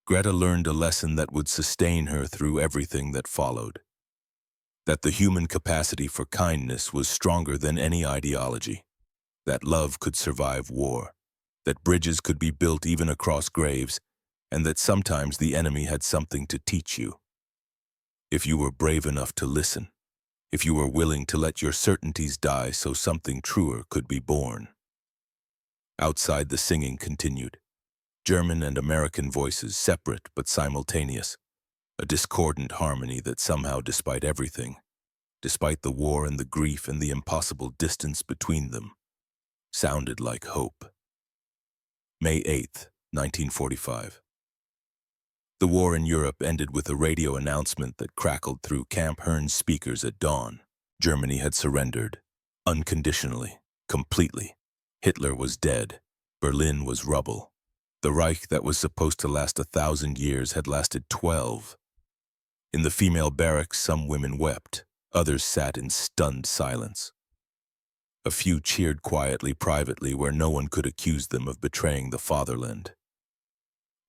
Greta learned a lesson that would sustain her through everything that followed. That the human capacity for kindness was stronger than any ideology, that love could survive war, that bridges could be built even across graves, and that sometimes the enemy had something to teach you. If you were brave enough to listen, if you were willing to let your certainties die so something truer could be born. Outside, the singing continued. German and American voices, separate but simultaneous. A discordant harmony that somehow, despite everything, despite the war and the grief and the impossible distance between them, sounded like hope. May 8th, 1945. The war in Europe ended with a radio announcement that crackled through Camp Hearn's speakers at dawn. Germany had surrendered, unconditionally, completely. Hitler was dead. Berlin was rubble. The Reich that was supposed to last 1,000 years had lasted 12. In the female barracks, some women wept. Others sat in stunned silence. A few cheered quietly, privately, where no one could accuse them of betraying the fatherland.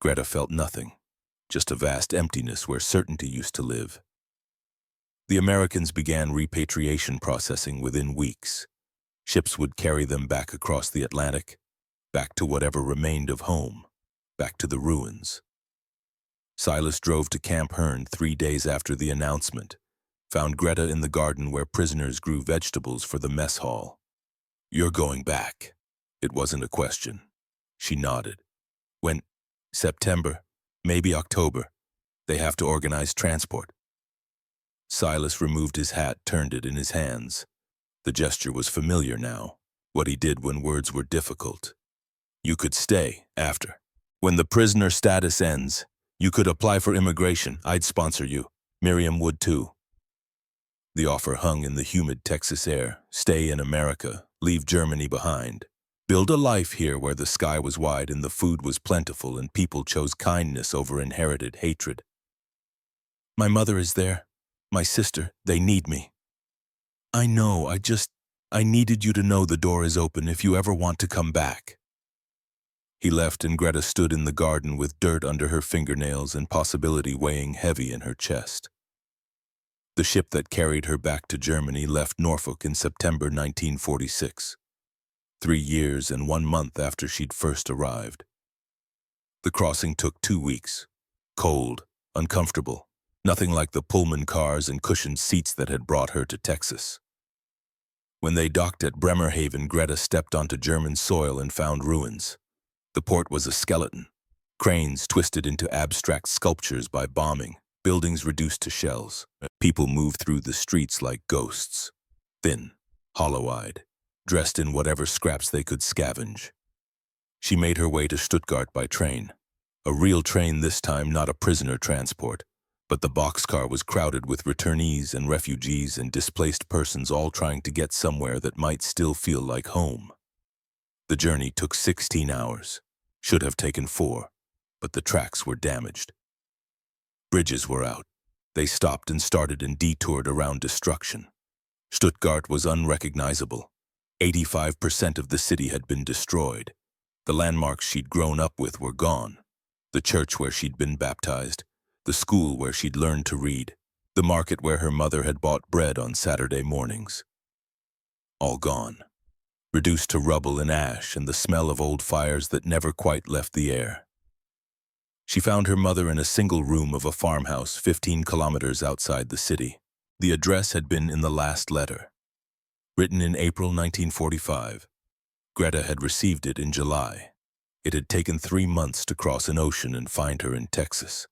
Greta felt nothing, just a vast emptiness where certainty used to live. The Americans began repatriation processing within weeks. Ships would carry them back across the Atlantic, back to whatever remained of home, back to the ruins. Silas drove to Camp Hearn 3 days after the announcement, found Greta in the garden where prisoners grew vegetables for the mess hall. "You're going back." It wasn't a question. She nodded. "When? September, maybe October. They have to organize transport." Silas removed his hat, turned it in his hands. The gesture was familiar now, what he did when words were difficult. "You could stay after. When the prisoner status ends, you could apply for immigration. I'd sponsor you. Miriam would too." The offer hung in the humid Texas air. Stay in America, leave Germany behind. Build a life here where the sky was wide and the food was plentiful and people chose kindness over inherited hatred. "My mother is there. My sister, they need me." "I know, I needed you to know the door is open if you ever want to come back." He left and Greta stood in the garden with dirt under her fingernails and possibility weighing heavy in her chest. The ship that carried her back to Germany left Norfolk in September 1946, 3 years and 1 month after she'd first arrived. The crossing took 2 weeks. Cold, uncomfortable, nothing like the Pullman cars and cushioned seats that had brought her to Texas. When they docked at Bremerhaven, Greta stepped onto German soil and found ruins. The port was a skeleton, cranes twisted into abstract sculptures by bombing, buildings reduced to shells. People moved through the streets like ghosts, thin, hollow-eyed, dressed in whatever scraps they could scavenge. She made her way to Stuttgart by train. A real train this time, not a prisoner transport, but the boxcar was crowded with returnees and refugees and displaced persons all trying to get somewhere that might still feel like home. The journey took 16 hours, should have taken 4, but the tracks were damaged. Bridges were out. They stopped and started and detoured around destruction. Stuttgart was unrecognizable. 85% of the city had been destroyed. The landmarks she'd grown up with were gone. The church where she'd been baptized, the school where she'd learned to read, the market where her mother had bought bread on Saturday mornings. All gone, reduced to rubble and ash and the smell of old fires that never quite left the air. She found her mother in a single room of a farmhouse 15 kilometers outside the city. The address had been in the last letter. Written in April 1945. Greta had received it in July. It had taken 3 months to cross an ocean and find her in Texas.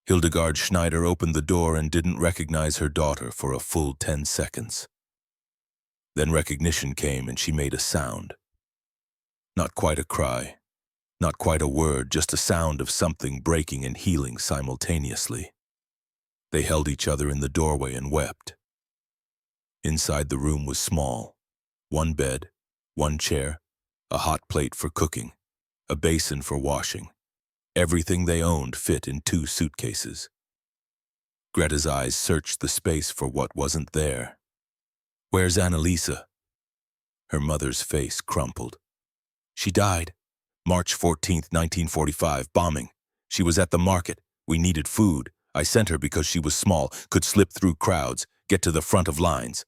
Hildegard Schneider opened the door and didn't recognize her daughter for a full 10 seconds. Then recognition came and she made a sound. Not quite a cry, not quite a word, just a sound of something breaking and healing simultaneously. They held each other in the doorway and wept. Inside the room was small. One bed, one chair, a hot plate for cooking, a basin for washing. Everything they owned fit in 2 suitcases. Greta's eyes searched the space for what wasn't there. "Where's Annalisa?" Her mother's face crumpled. "She died. March 14th, 1945, bombing. She was at the market. We needed food. I sent her because she was small, could slip through crowds, get to the front of lines."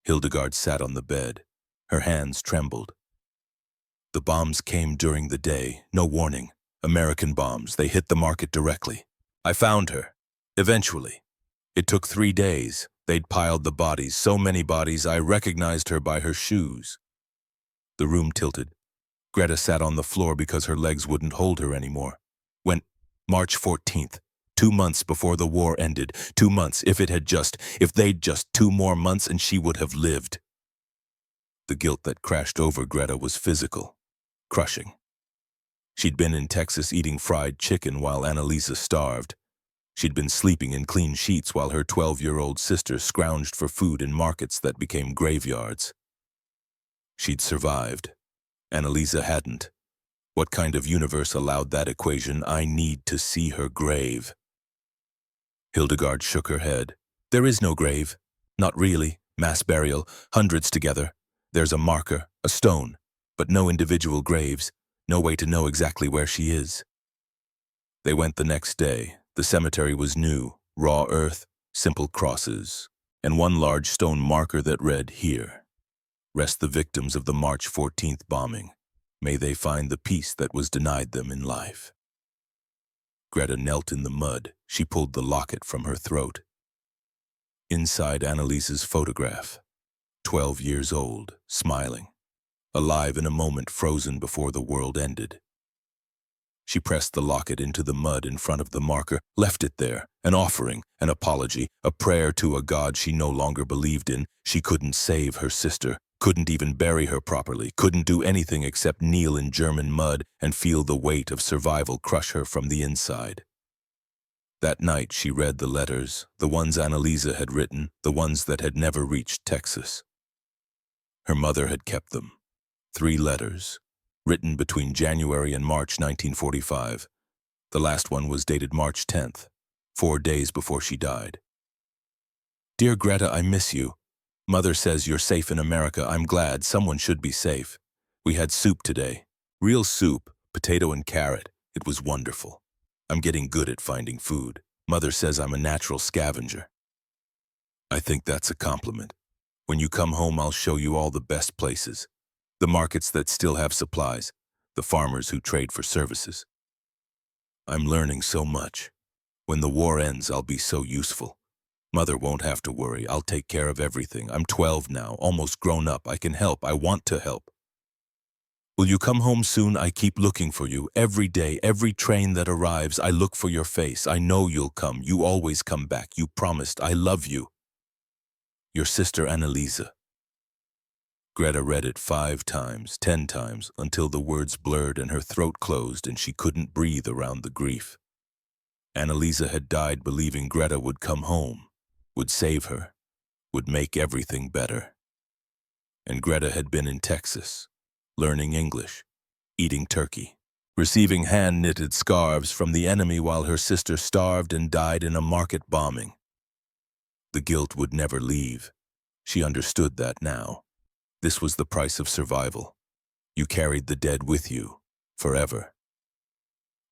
Hildegard sat on the bed. Her hands trembled. "The bombs came during the day, no warning. American bombs, they hit the market directly. I found her. Eventually. It took 3 days. They'd piled the bodies, so many bodies I recognized her by her shoes." The room tilted. Greta sat on the floor because her legs wouldn't hold her anymore. When March 14th, 2 months before the war ended, 2 months, if they'd just 2 more months and she would have lived. The guilt that crashed over Greta was physical, crushing. She'd been in Texas eating fried chicken while Annalisa starved. She'd been sleeping in clean sheets while her 12-year-old sister scrounged for food in markets that became graveyards. She'd survived. Annalisa hadn't. What kind of universe allowed that equation? "I need to see her grave." Hildegard shook her head. "There is no grave. Not really. Mass burial, hundreds together. There's a marker, a stone, but no individual graves. No way to know exactly where she is." They went the next day. The cemetery was new, raw earth, simple crosses, and one large stone marker that read, "Here rest the victims of the March 14th bombing. May they find the peace that was denied them in life." Greta knelt in the mud. She pulled the locket from her throat. Inside Annalisa's photograph, 12 years old, smiling, alive in a moment frozen before the world ended. She pressed the locket into the mud in front of the marker, left it there, an offering, an apology, a prayer to a God she no longer believed in. She couldn't save her sister, couldn't even bury her properly, couldn't do anything except kneel in German mud and feel the weight of survival crush her from the inside. That night she read the letters, the ones Annalisa had written, the ones that had never reached Texas. Her mother had kept them. 3 letters, written between January and March 1945. The last one was dated March 10th, 4 days before she died. "Dear Greta, I miss you. Mother says you're safe in America. I'm glad. Someone should be safe. We had soup today. Real soup, potato and carrot. It was wonderful. I'm getting good at finding food. Mother says I'm a natural scavenger. I think that's a compliment. When you come home, I'll show you all the best places. The markets that still have supplies, the farmers who trade for services. I'm learning so much. When the war ends, I'll be so useful. Mother won't have to worry. I'll take care of everything. I'm 12 now, almost grown up. I can help. I want to help. Will you come home soon? I keep looking for you. Every day, every train that arrives, I look for your face. I know you'll come. You always come back. You promised. I love you. Your sister Annalisa." Greta read it 5 times, 10 times, until the words blurred and her throat closed and she couldn't breathe around the grief. Annalisa had died believing Greta would come home, would save her, would make everything better. And Greta had been in Texas, learning English, eating turkey, receiving hand-knitted scarves from the enemy while her sister starved and died in a market bombing. The guilt would never leave. She understood that now. This was the price of survival. You carried the dead with you, forever.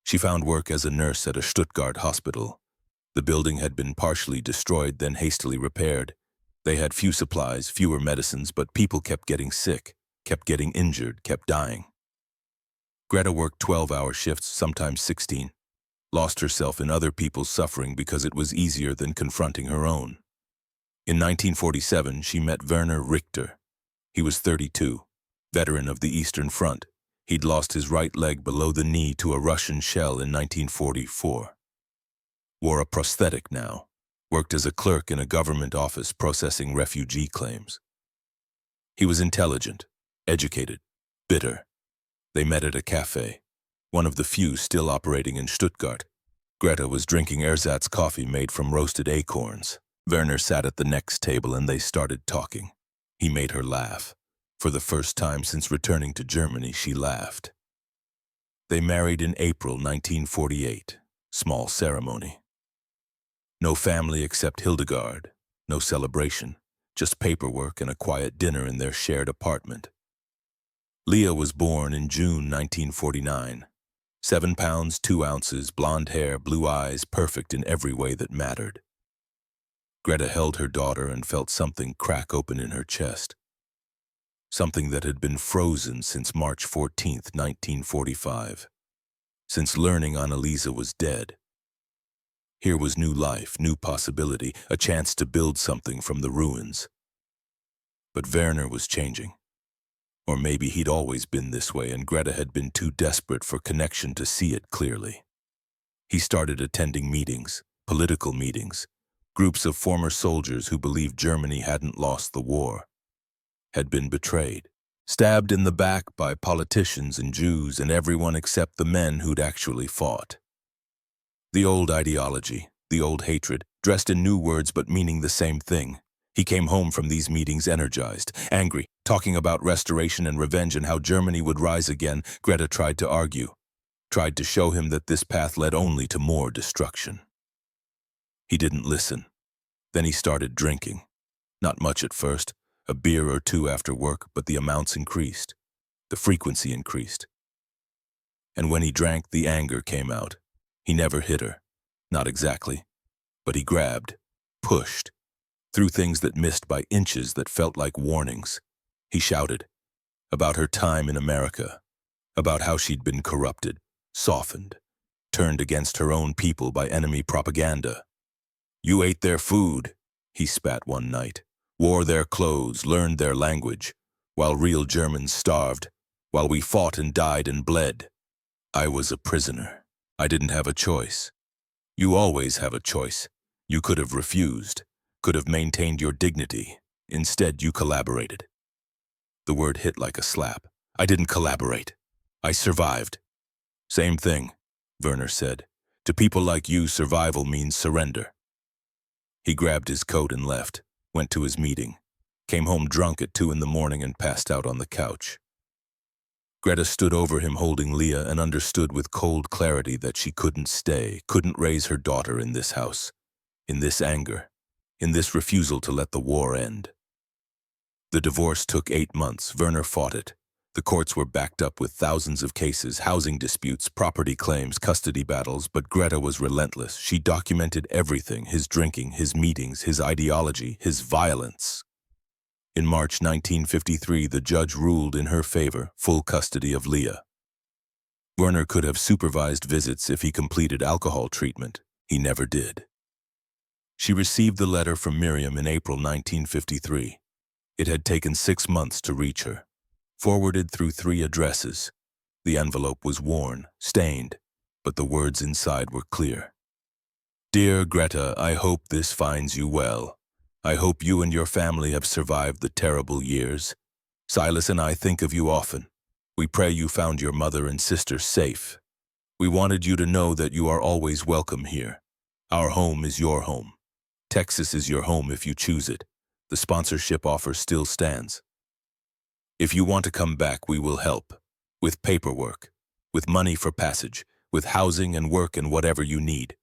She found work as a nurse at a Stuttgart hospital. The building had been partially destroyed, then hastily repaired. They had few supplies, fewer medicines, but people kept getting sick, kept getting injured, kept dying. Greta worked 12-hour shifts, sometimes 16, lost herself in other people's suffering because it was easier than confronting her own. In 1947, she met Werner Richter. He was 32, veteran of the Eastern Front. He'd lost his right leg below the knee to a Russian shell in 1944. Wore a prosthetic now. Worked as a clerk in a government office processing refugee claims. He was intelligent, educated, bitter. They met at a cafe, one of the few still operating in Stuttgart. Greta was drinking ersatz coffee made from roasted acorns. Werner sat at the next table and they started talking. He made her laugh. For the first time since returning to Germany, she laughed. They married in April 1948. Small ceremony. No family except Hildegard. No celebration. Just paperwork and a quiet dinner in their shared apartment. Leah was born in June 1949. 7 pounds, 2 ounces, blonde hair, blue eyes, perfect in every way that mattered. Greta held her daughter and felt something crack open in her chest. Something that had been frozen since March 14, 1945. Since learning Annalisa was dead. Here was new life, new possibility, a chance to build something from the ruins. But Werner was changing. Or maybe he'd always been this way and Greta had been too desperate for connection to see it clearly. He started attending meetings, political meetings, groups of former soldiers who believed Germany hadn't lost the war, had been betrayed, stabbed in the back by politicians and Jews and everyone except the men who'd actually fought. The old ideology, the old hatred, dressed in new words but meaning the same thing. He came home from these meetings energized, angry, talking about restoration and revenge and how Germany would rise again. Greta tried to argue, tried to show him that this path led only to more destruction. He didn't listen. Then he started drinking. Not much at first, a beer or two after work, but the amounts increased. The frequency increased. And when he drank, the anger came out. He never hit her. Not exactly. But he grabbed, pushed, threw things that missed by inches that felt like warnings. He shouted about her time in America, about how she'd been corrupted, softened, turned against her own people by enemy propaganda. You ate their food, he spat one night, wore their clothes, learned their language, while real Germans starved, while we fought and died and bled. I was a prisoner. I didn't have a choice. You always have a choice. You could have refused, could have maintained your dignity. Instead, you collaborated. The word hit like a slap. I didn't collaborate. I survived. Same thing, Werner said. To people like you, survival means surrender. He grabbed his coat and left, went to his meeting, came home drunk at 2 a.m. and passed out on the couch. Greta stood over him holding Leah and understood with cold clarity that she couldn't stay, couldn't raise her daughter in this house, in this anger, in this refusal to let the war end. The divorce took 8 months. Werner fought it. The courts were backed up with thousands of cases, housing disputes, property claims, custody battles, but Greta was relentless. She documented everything, his drinking, his meetings, his ideology, his violence. In March 1953, the judge ruled in her favor, full custody of Leah. Werner could have supervised visits if he completed alcohol treatment. He never did. She received the letter from Miriam in April 1953. It had taken 6 months to reach her. Forwarded through 3 addresses. The envelope was worn, stained, but the words inside were clear. Dear Greta, I hope this finds you well. I hope you and your family have survived the terrible years. Silas and I think of you often. We pray you found your mother and sister safe. We wanted you to know that you are always welcome here. Our home is your home. Texas is your home if you choose it. The sponsorship offer still stands. If you want to come back, we will help. With paperwork, with money for passage, with housing and work and whatever you need.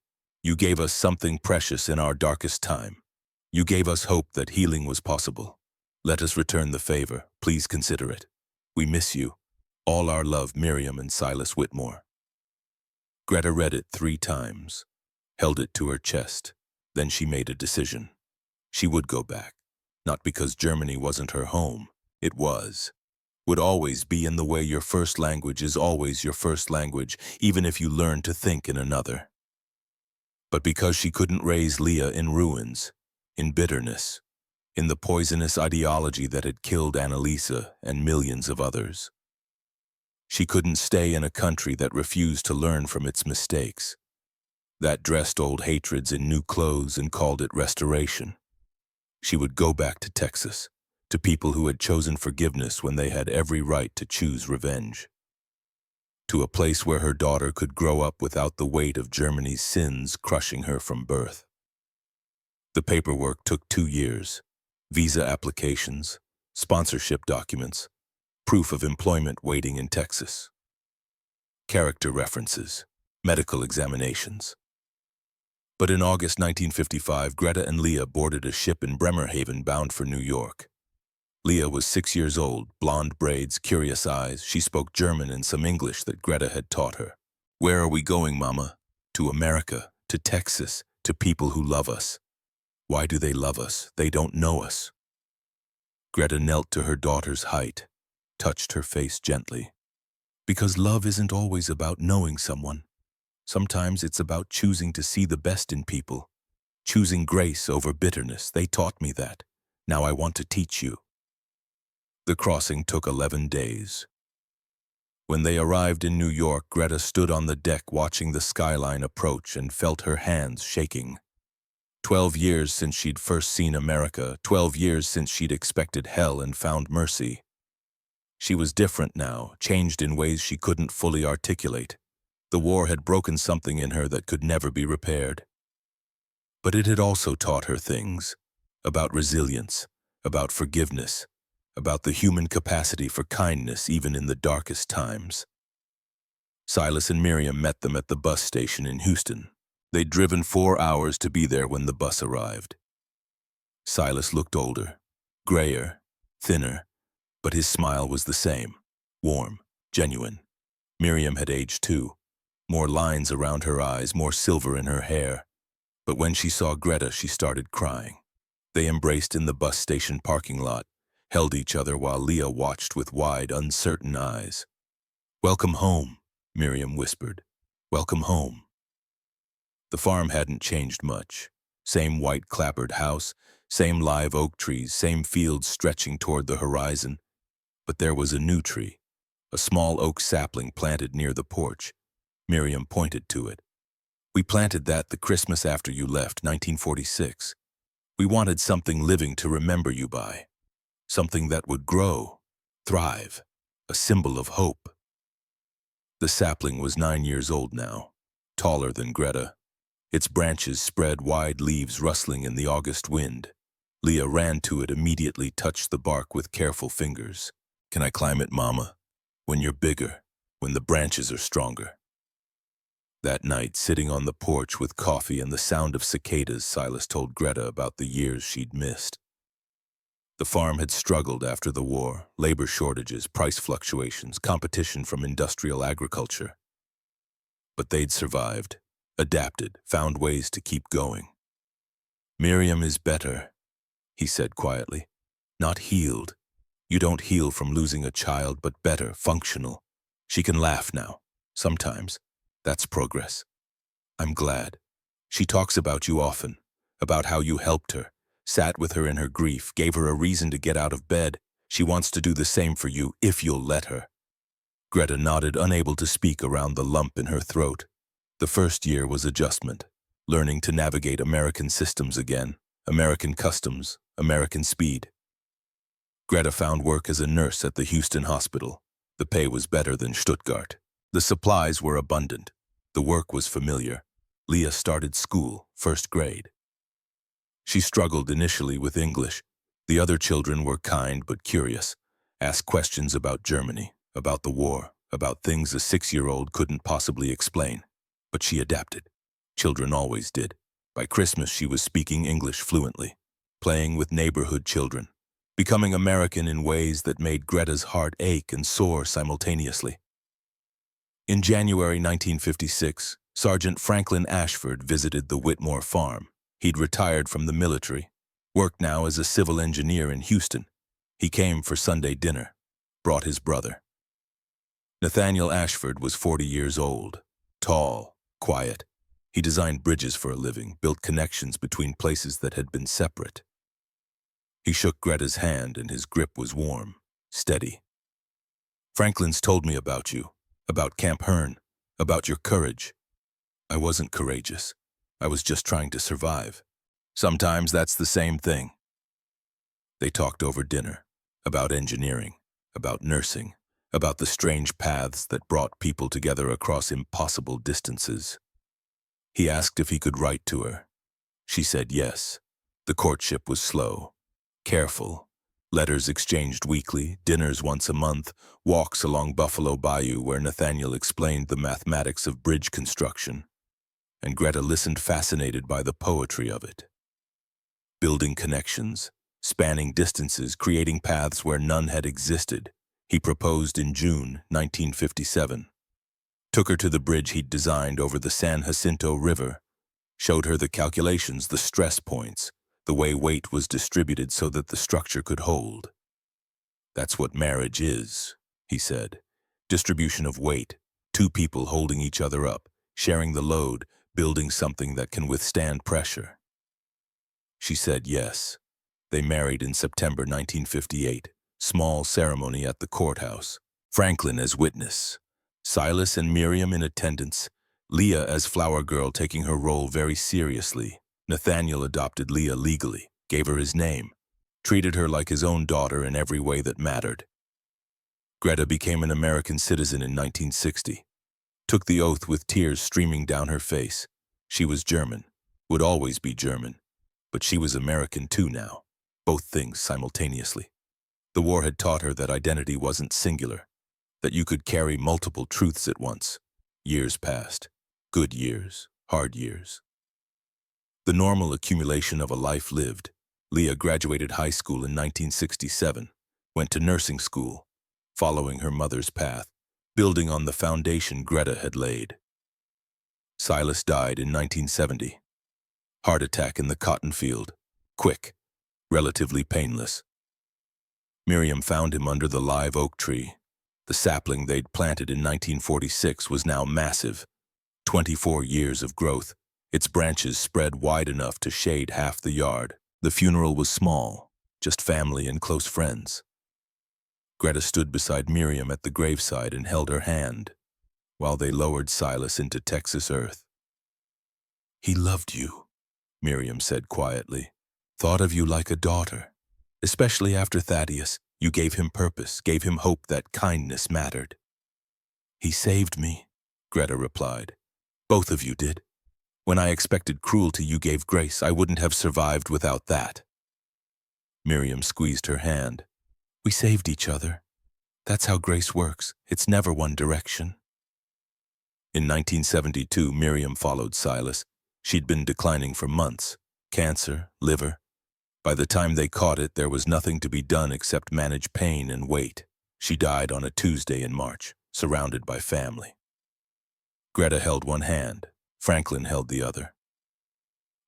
You gave us something precious in our darkest time. You gave us hope that healing was possible. Let us return the favor. Please consider it. We miss you. All our love, Miriam and Silas Whitmore. Greta read it 3 times, held it to her chest. Then she made a decision. She would go back. Not because Germany wasn't her home. It was. Would always be in the way your first language is always your first language, even if you learn to think in another. But because she couldn't raise Leah in ruins, in bitterness, in the poisonous ideology that had killed Annalisa and millions of others. She couldn't stay in a country that refused to learn from its mistakes, that dressed old hatreds in new clothes and called it restoration. She would go back to Texas, to people who had chosen forgiveness when they had every right to choose revenge, to a place where her daughter could grow up without the weight of Germany's sins crushing her from birth. The paperwork took 2 years: visa applications, sponsorship documents, proof of employment waiting in Texas, character references, medical examinations. But in August 1955, Greta and Leah boarded a ship in Bremerhaven bound for New York. Leah was 6 years old, blonde braids, curious eyes. She spoke German and some English that Greta had taught her. "Where are we going, Mama?" "To America, to Texas, to people who love us." "Why do they love us? They don't know us." Greta knelt to her daughter's height, touched her face gently. "Because love isn't always about knowing someone. Sometimes it's about choosing to see the best in people, choosing grace over bitterness. They taught me that. Now I want to teach you." The crossing took 11 days. When they arrived in New York, Greta stood on the deck watching the skyline approach and felt her hands shaking. 12 years since she'd first seen America, 12 years since she'd expected hell and found mercy. She was different now, changed in ways she couldn't fully articulate. The war had broken something in her that could never be repaired. But it had also taught her things about resilience, about forgiveness, about the human capacity for kindness even in the darkest times. Silas and Miriam met them at the bus station in Houston. They'd driven 4 hours to be there when the bus arrived. Silas looked older, grayer, thinner, but his smile was the same, warm, genuine. Miriam had aged too, more lines around her eyes, more silver in her hair. But when she saw Greta, she started crying. They embraced in the bus station parking lot, held each other while Leah watched with wide, uncertain eyes. "Welcome home," Miriam whispered. "Welcome home." The farm hadn't changed much. Same white clapboard house, same live oak trees, same fields stretching toward the horizon. But there was a new tree, a small oak sapling planted near the porch. Miriam pointed to it. "We planted that the Christmas after you left, 1946. We wanted something living to remember you by. Something that would grow, thrive, a symbol of hope." The sapling was 9 years old now, taller than Greta. Its branches spread wide, leaves rustling in the August wind. Leah ran to it, immediately touched the bark with careful fingers. "Can I climb it, Mama? When you're bigger, when the branches are stronger." That night, sitting on the porch with coffee and the sound of cicadas, Silas told Greta about the years she'd missed. The farm had struggled after the war, labor shortages, price fluctuations, competition from industrial agriculture. But they'd survived, adapted, found ways to keep going. "Miriam is better," he said quietly. "Not healed. You don't heal from losing a child, but better, functional. She can laugh now, sometimes. That's progress. I'm glad. She talks about you often, about how you helped her, sat with her in her grief, gave her a reason to get out of bed. She wants to do the same for you, if you'll let her." Greta nodded, unable to speak around the lump in her throat. The first year was adjustment, learning to navigate American systems again, American customs, American speed. Greta found work as a nurse at the Houston hospital. The pay was better than Stuttgart. The supplies were abundant. The work was familiar. Leah started school, first grade. She struggled initially with English. The other children were kind but curious, asked questions about Germany, about the war, about things a 6-year-old couldn't possibly explain. But she adapted. Children always did. By Christmas, she was speaking English fluently, playing with neighborhood children, becoming American in ways that made Greta's heart ache and soar simultaneously. In January 1956, Sergeant Franklin Ashford visited the Whitmore farm. He'd retired from the military, worked now as a civil engineer in Houston. He came for Sunday dinner, brought his brother. Nathaniel Ashford was 40 years old, tall, quiet. He designed bridges for a living, built connections between places that had been separate. He shook Greta's hand and his grip was warm, steady. "Franklin's told me about you, about Camp Hearn, about your courage." "I wasn't courageous. I was just trying to survive." "Sometimes that's the same thing." They talked over dinner, about engineering, about nursing, about the strange paths that brought people together across impossible distances. He asked if he could write to her. She said yes. The courtship was slow, careful. Letters exchanged weekly, dinners once a month, walks along Buffalo Bayou where Nathaniel explained the mathematics of bridge construction. And Greta listened fascinated by the poetry of it. Building connections, spanning distances, creating paths where none had existed. He proposed in June 1957. Took her to the bridge he'd designed over the San Jacinto River. Showed her the calculations, the stress points, the way weight was distributed so that the structure could hold. "That's what marriage is," he said. "Distribution of weight, two people holding each other up, sharing the load, building something that can withstand pressure." She said yes. They married in September 1958, small ceremony at the courthouse. Franklin as witness, Silas and Miriam in attendance, Leah as flower girl taking her role very seriously. Nathaniel adopted Leah legally, gave her his name, treated her like his own daughter in every way that mattered. Greta became an American citizen in 1960. Took the oath with tears streaming down her face. She was German, would always be German, but she was American too now, both things simultaneously. The war had taught her that identity wasn't singular, that you could carry multiple truths at once. Years passed, good years, hard years. The normal accumulation of a life lived. Leah graduated high school in 1967, went to nursing school, following her mother's path, building on the foundation Greta had laid. Silas died in 1970. Heart attack in the cotton field, quick, relatively painless. Miriam found him under the live oak tree. The sapling they'd planted in 1946 was now massive, 24 years of growth. Its branches spread wide enough to shade half the yard. The funeral was small, just family and close friends. Greta stood beside Miriam at the graveside and held her hand, while they lowered Silas into Texas earth. "He loved you," Miriam said quietly. "Thought of you like a daughter. Especially after Thaddeus, you gave him purpose, gave him hope that kindness mattered." "He saved me," Greta replied. "Both of you did. When I expected cruelty, you gave grace. I wouldn't have survived without that." Miriam squeezed her hand. "We saved each other. That's how grace works. It's never one direction." In 1972, Miriam followed Silas. She'd been declining for months. Cancer, liver. By the time they caught it, there was nothing to be done except manage pain and wait. She died on a Tuesday in March, surrounded by family. Greta held one hand. Franklin held the other.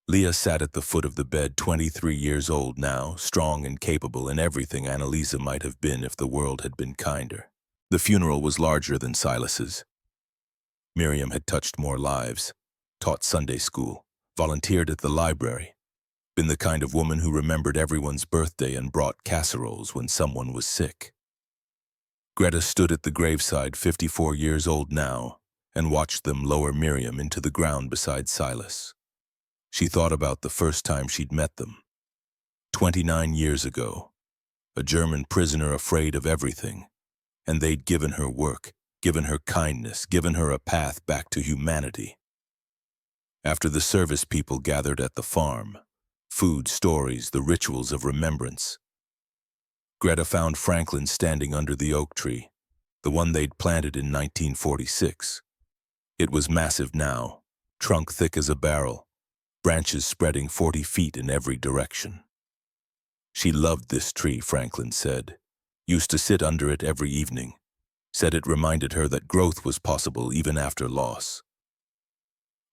Leah sat at the foot of the bed, 23 years old now, strong and capable in everything Annalisa might have been if the world had been kinder. The funeral was larger than Silas's. Miriam had touched more lives, taught Sunday school, volunteered at the library, been the kind of woman who remembered everyone's birthday and brought casseroles when someone was sick. Greta stood at the graveside, 54 years old now, and watched them lower Miriam into the ground beside Silas. She thought about the first time she'd met them. 29 years ago, a German prisoner afraid of everything, and they'd given her work, given her kindness, given her a path back to humanity. After the service, people gathered at the farm. Food, stories, the rituals of remembrance. Greta found Franklin standing under the oak tree, the one they'd planted in 1946. It was massive now, trunk thick as a barrel, branches spreading 40 feet in every direction. She loved this tree, Franklin said. Used to sit under it every evening. Said it reminded her that growth was possible even after loss.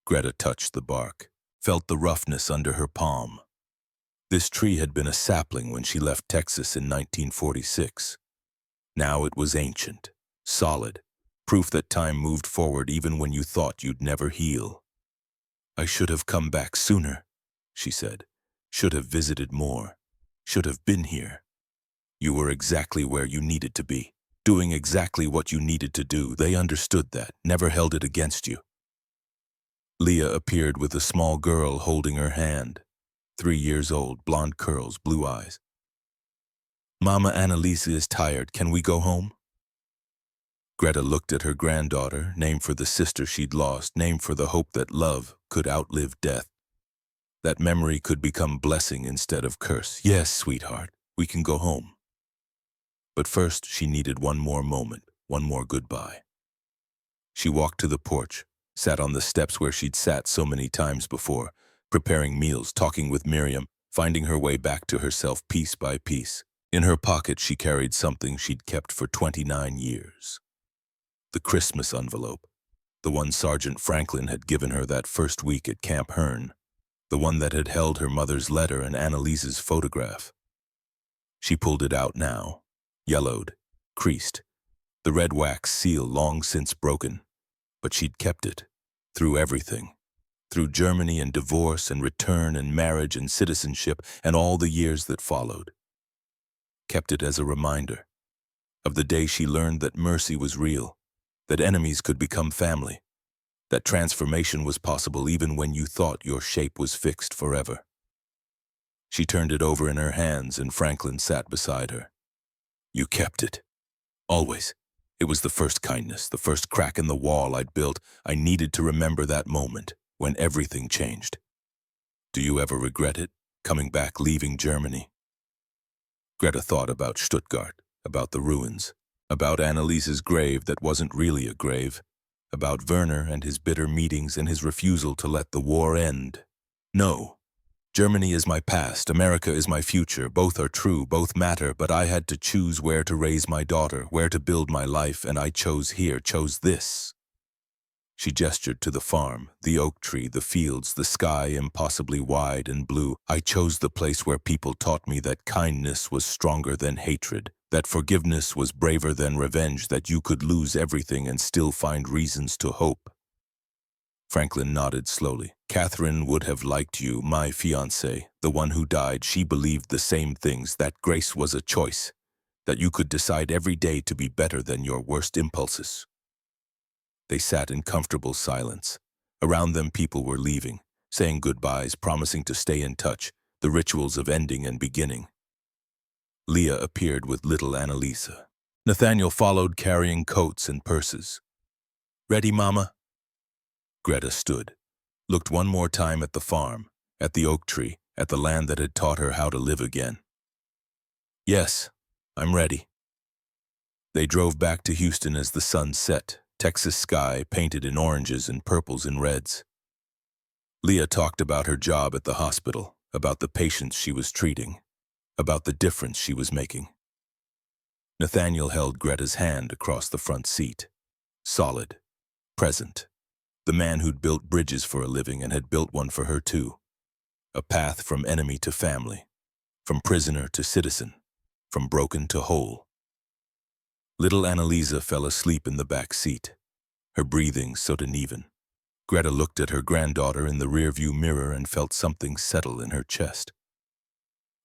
Greta touched the bark, felt the roughness under her palm. This tree had been a sapling when she left Texas in 1946. Now it was ancient, solid, proof that time moved forward even when you thought you'd never heal. "I should have come back sooner," she said. "Should have visited more." should have been here. You were exactly where you needed to be, doing exactly what you needed to do. They understood that, never held it against you. Leah appeared with a small girl holding her hand. 3 years old, blonde curls, blue eyes. Mama Annalisa is tired. Can we go home? Greta looked at her granddaughter, named for the sister she'd lost, named for the hope that love could outlive death. That memory could become blessing instead of curse. Yes, sweetheart, we can go home. But first, she needed one more moment, one more goodbye. She walked to the porch, sat on the steps where she'd sat so many times before, preparing meals, talking with Miriam, finding her way back to herself piece by piece. In her pocket, she carried something she'd kept for 29 years. The Christmas envelope, the one Sergeant Franklin had given her that first week at Camp Hearn, the one that had held her mother's letter and Annalise's photograph. She pulled it out now, yellowed, creased, the red wax seal long since broken, but she'd kept it, through everything, through Germany and divorce and return and marriage and citizenship and all the years that followed. Kept it as a reminder of the day she learned that mercy was real, that enemies could become family, that transformation was possible even when you thought your shape was fixed forever. She turned it over in her hands and Franklin sat beside her. You kept it. Always. It was the first kindness, the first crack in the wall I'd built. I needed to remember that moment when everything changed. Do you ever regret it, coming back, leaving Germany? Greta thought about Stuttgart, about the ruins, about Annaliese's grave that wasn't really a grave, about Werner and his bitter meetings and his refusal to let the war end. No, Germany is my past, America is my future, both are true, both matter, but I had to choose where to raise my daughter, where to build my life, and I chose here, chose this. She gestured to the farm, the oak tree, the fields, the sky impossibly wide and blue. I chose the place where people taught me that kindness was stronger than hatred, that forgiveness was braver than revenge, that you could lose everything and still find reasons to hope. Franklin nodded slowly. Catherine would have liked you, my fiancée, the one who died. She believed the same things, that grace was a choice, that you could decide every day to be better than your worst impulses. They sat in comfortable silence. Around them people were leaving, saying goodbyes, promising to stay in touch, the rituals of ending and beginning. Leah appeared with little Annalisa. Nathaniel followed carrying coats and purses. Ready, Mama? Greta stood, looked one more time at the farm, at the oak tree, at the land that had taught her how to live again. Yes, I'm ready. They drove back to Houston as the sun set, Texas sky painted in oranges and purples and reds. Leah talked about her job at the hospital, about the patients she was treating, about the difference she was making. Nathaniel held Greta's hand across the front seat, solid, present, the man who'd built bridges for a living and had built one for her too, a path from enemy to family, from prisoner to citizen, from broken to whole. Little Annalisa fell asleep in the back seat, her breathing sudden even. Greta looked at her granddaughter in the rearview mirror and felt something settle in her chest.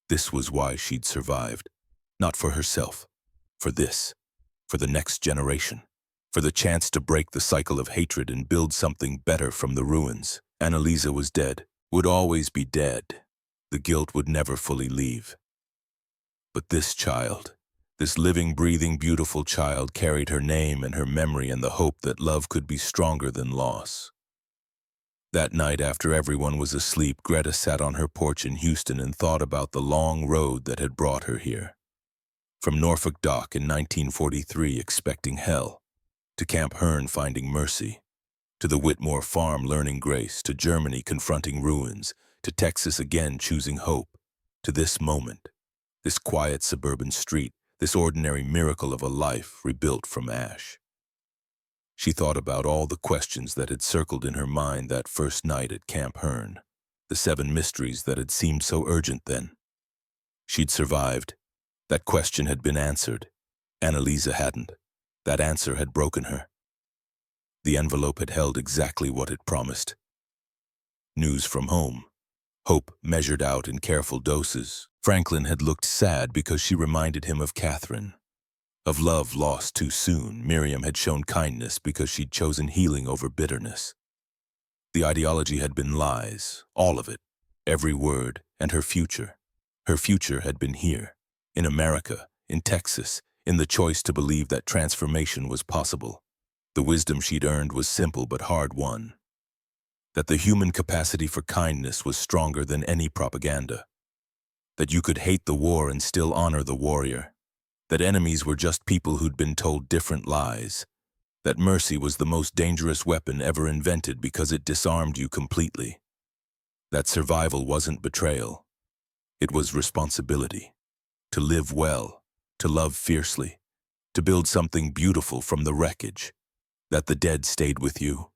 This was why she'd survived, not for herself, for this, for the next generation, for the chance to break the cycle of hatred and build something better from the ruins. Annalisa was dead, would always be dead. The guilt would never fully leave. But this child, this living, breathing, beautiful child carried her name and her memory and the hope that love could be stronger than loss. That night, after everyone was asleep, Greta sat on her porch in Houston and thought about the long road that had brought her here. From Norfolk Dock in 1943 expecting hell, to Camp Hearn finding mercy, to the Whitmore farm learning grace, to Germany confronting ruins, to Texas again choosing hope, to this moment, this quiet suburban street, this ordinary miracle of a life rebuilt from ash. She thought about all the questions that had circled in her mind that first night at Camp Hearn, the 7 mysteries that had seemed so urgent then. She'd survived. That question had been answered. Annalisa hadn't. That answer had broken her. The envelope had held exactly what it promised. News from home. Hope measured out in careful doses. Franklin had looked sad because she reminded him of Catherine. Of love lost too soon, Miriam had shown kindness because she'd chosen healing over bitterness. The ideology had been lies, all of it, every word, and her future. Her future had been here, in America, in Texas, in the choice to believe that transformation was possible. The wisdom she'd earned was simple but hard-won. That the human capacity for kindness was stronger than any propaganda. That you could hate the war and still honor the warrior. That enemies were just people who'd been told different lies. That mercy was the most dangerous weapon ever invented because it disarmed you completely. That survival wasn't betrayal. It was responsibility. To live well, to love fiercely, to build something beautiful from the wreckage. That the dead stayed with you.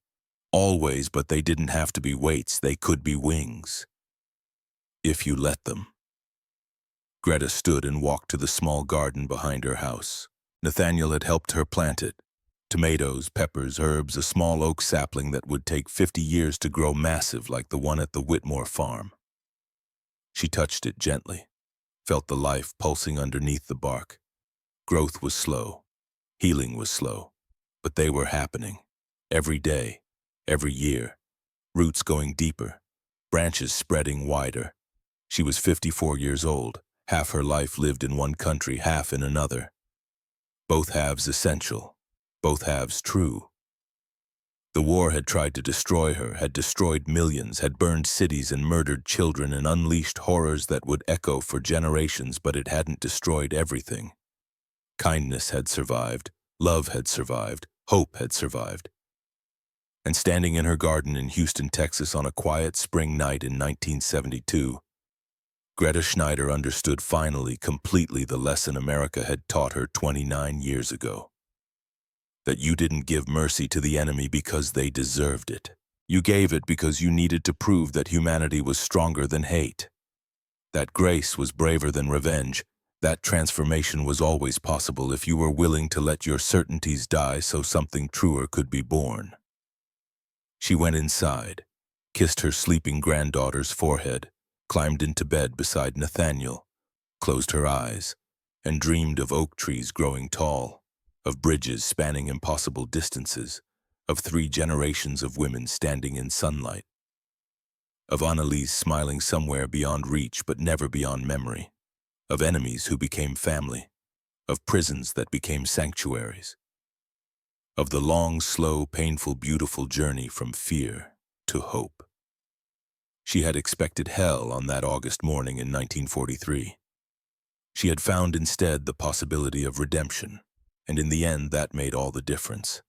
Always, but they didn't have to be weights, they could be wings. If you let them. Greta stood and walked to the small garden behind her house. Nathaniel had helped her plant it. Tomatoes, peppers, herbs, a small oak sapling that would take 50 years to grow massive like the one at the Whitmore farm. She touched it gently, felt the life pulsing underneath the bark. Growth was slow, healing was slow, but they were happening. Every day, every year, roots going deeper, branches spreading wider. She was 54 years old, half her life lived in one country, half in another. Both halves essential, both halves true. The war had tried to destroy her, had destroyed millions, had burned cities and murdered children and unleashed horrors that would echo for generations, but it hadn't destroyed everything. Kindness had survived, love had survived, hope had survived. And standing in her garden in Houston, Texas on a quiet spring night in 1972, Greta Schneider understood finally, completely the lesson America had taught her 29 years ago. That you didn't give mercy to the enemy because they deserved it. You gave it because you needed to prove that humanity was stronger than hate. That grace was braver than revenge. That transformation was always possible if you were willing to let your certainties die so something truer could be born. She went inside, kissed her sleeping granddaughter's forehead, climbed into bed beside Nathaniel, closed her eyes, and dreamed of oak trees growing tall, of bridges spanning impossible distances, of 3 generations of women standing in sunlight, of Annalise smiling somewhere beyond reach but never beyond memory, of enemies who became family, of prisons that became sanctuaries, of the long, slow, painful, beautiful journey from fear to hope. She had expected hell on that August morning in 1943. She had found instead the possibility of redemption, and in the end that made all the difference.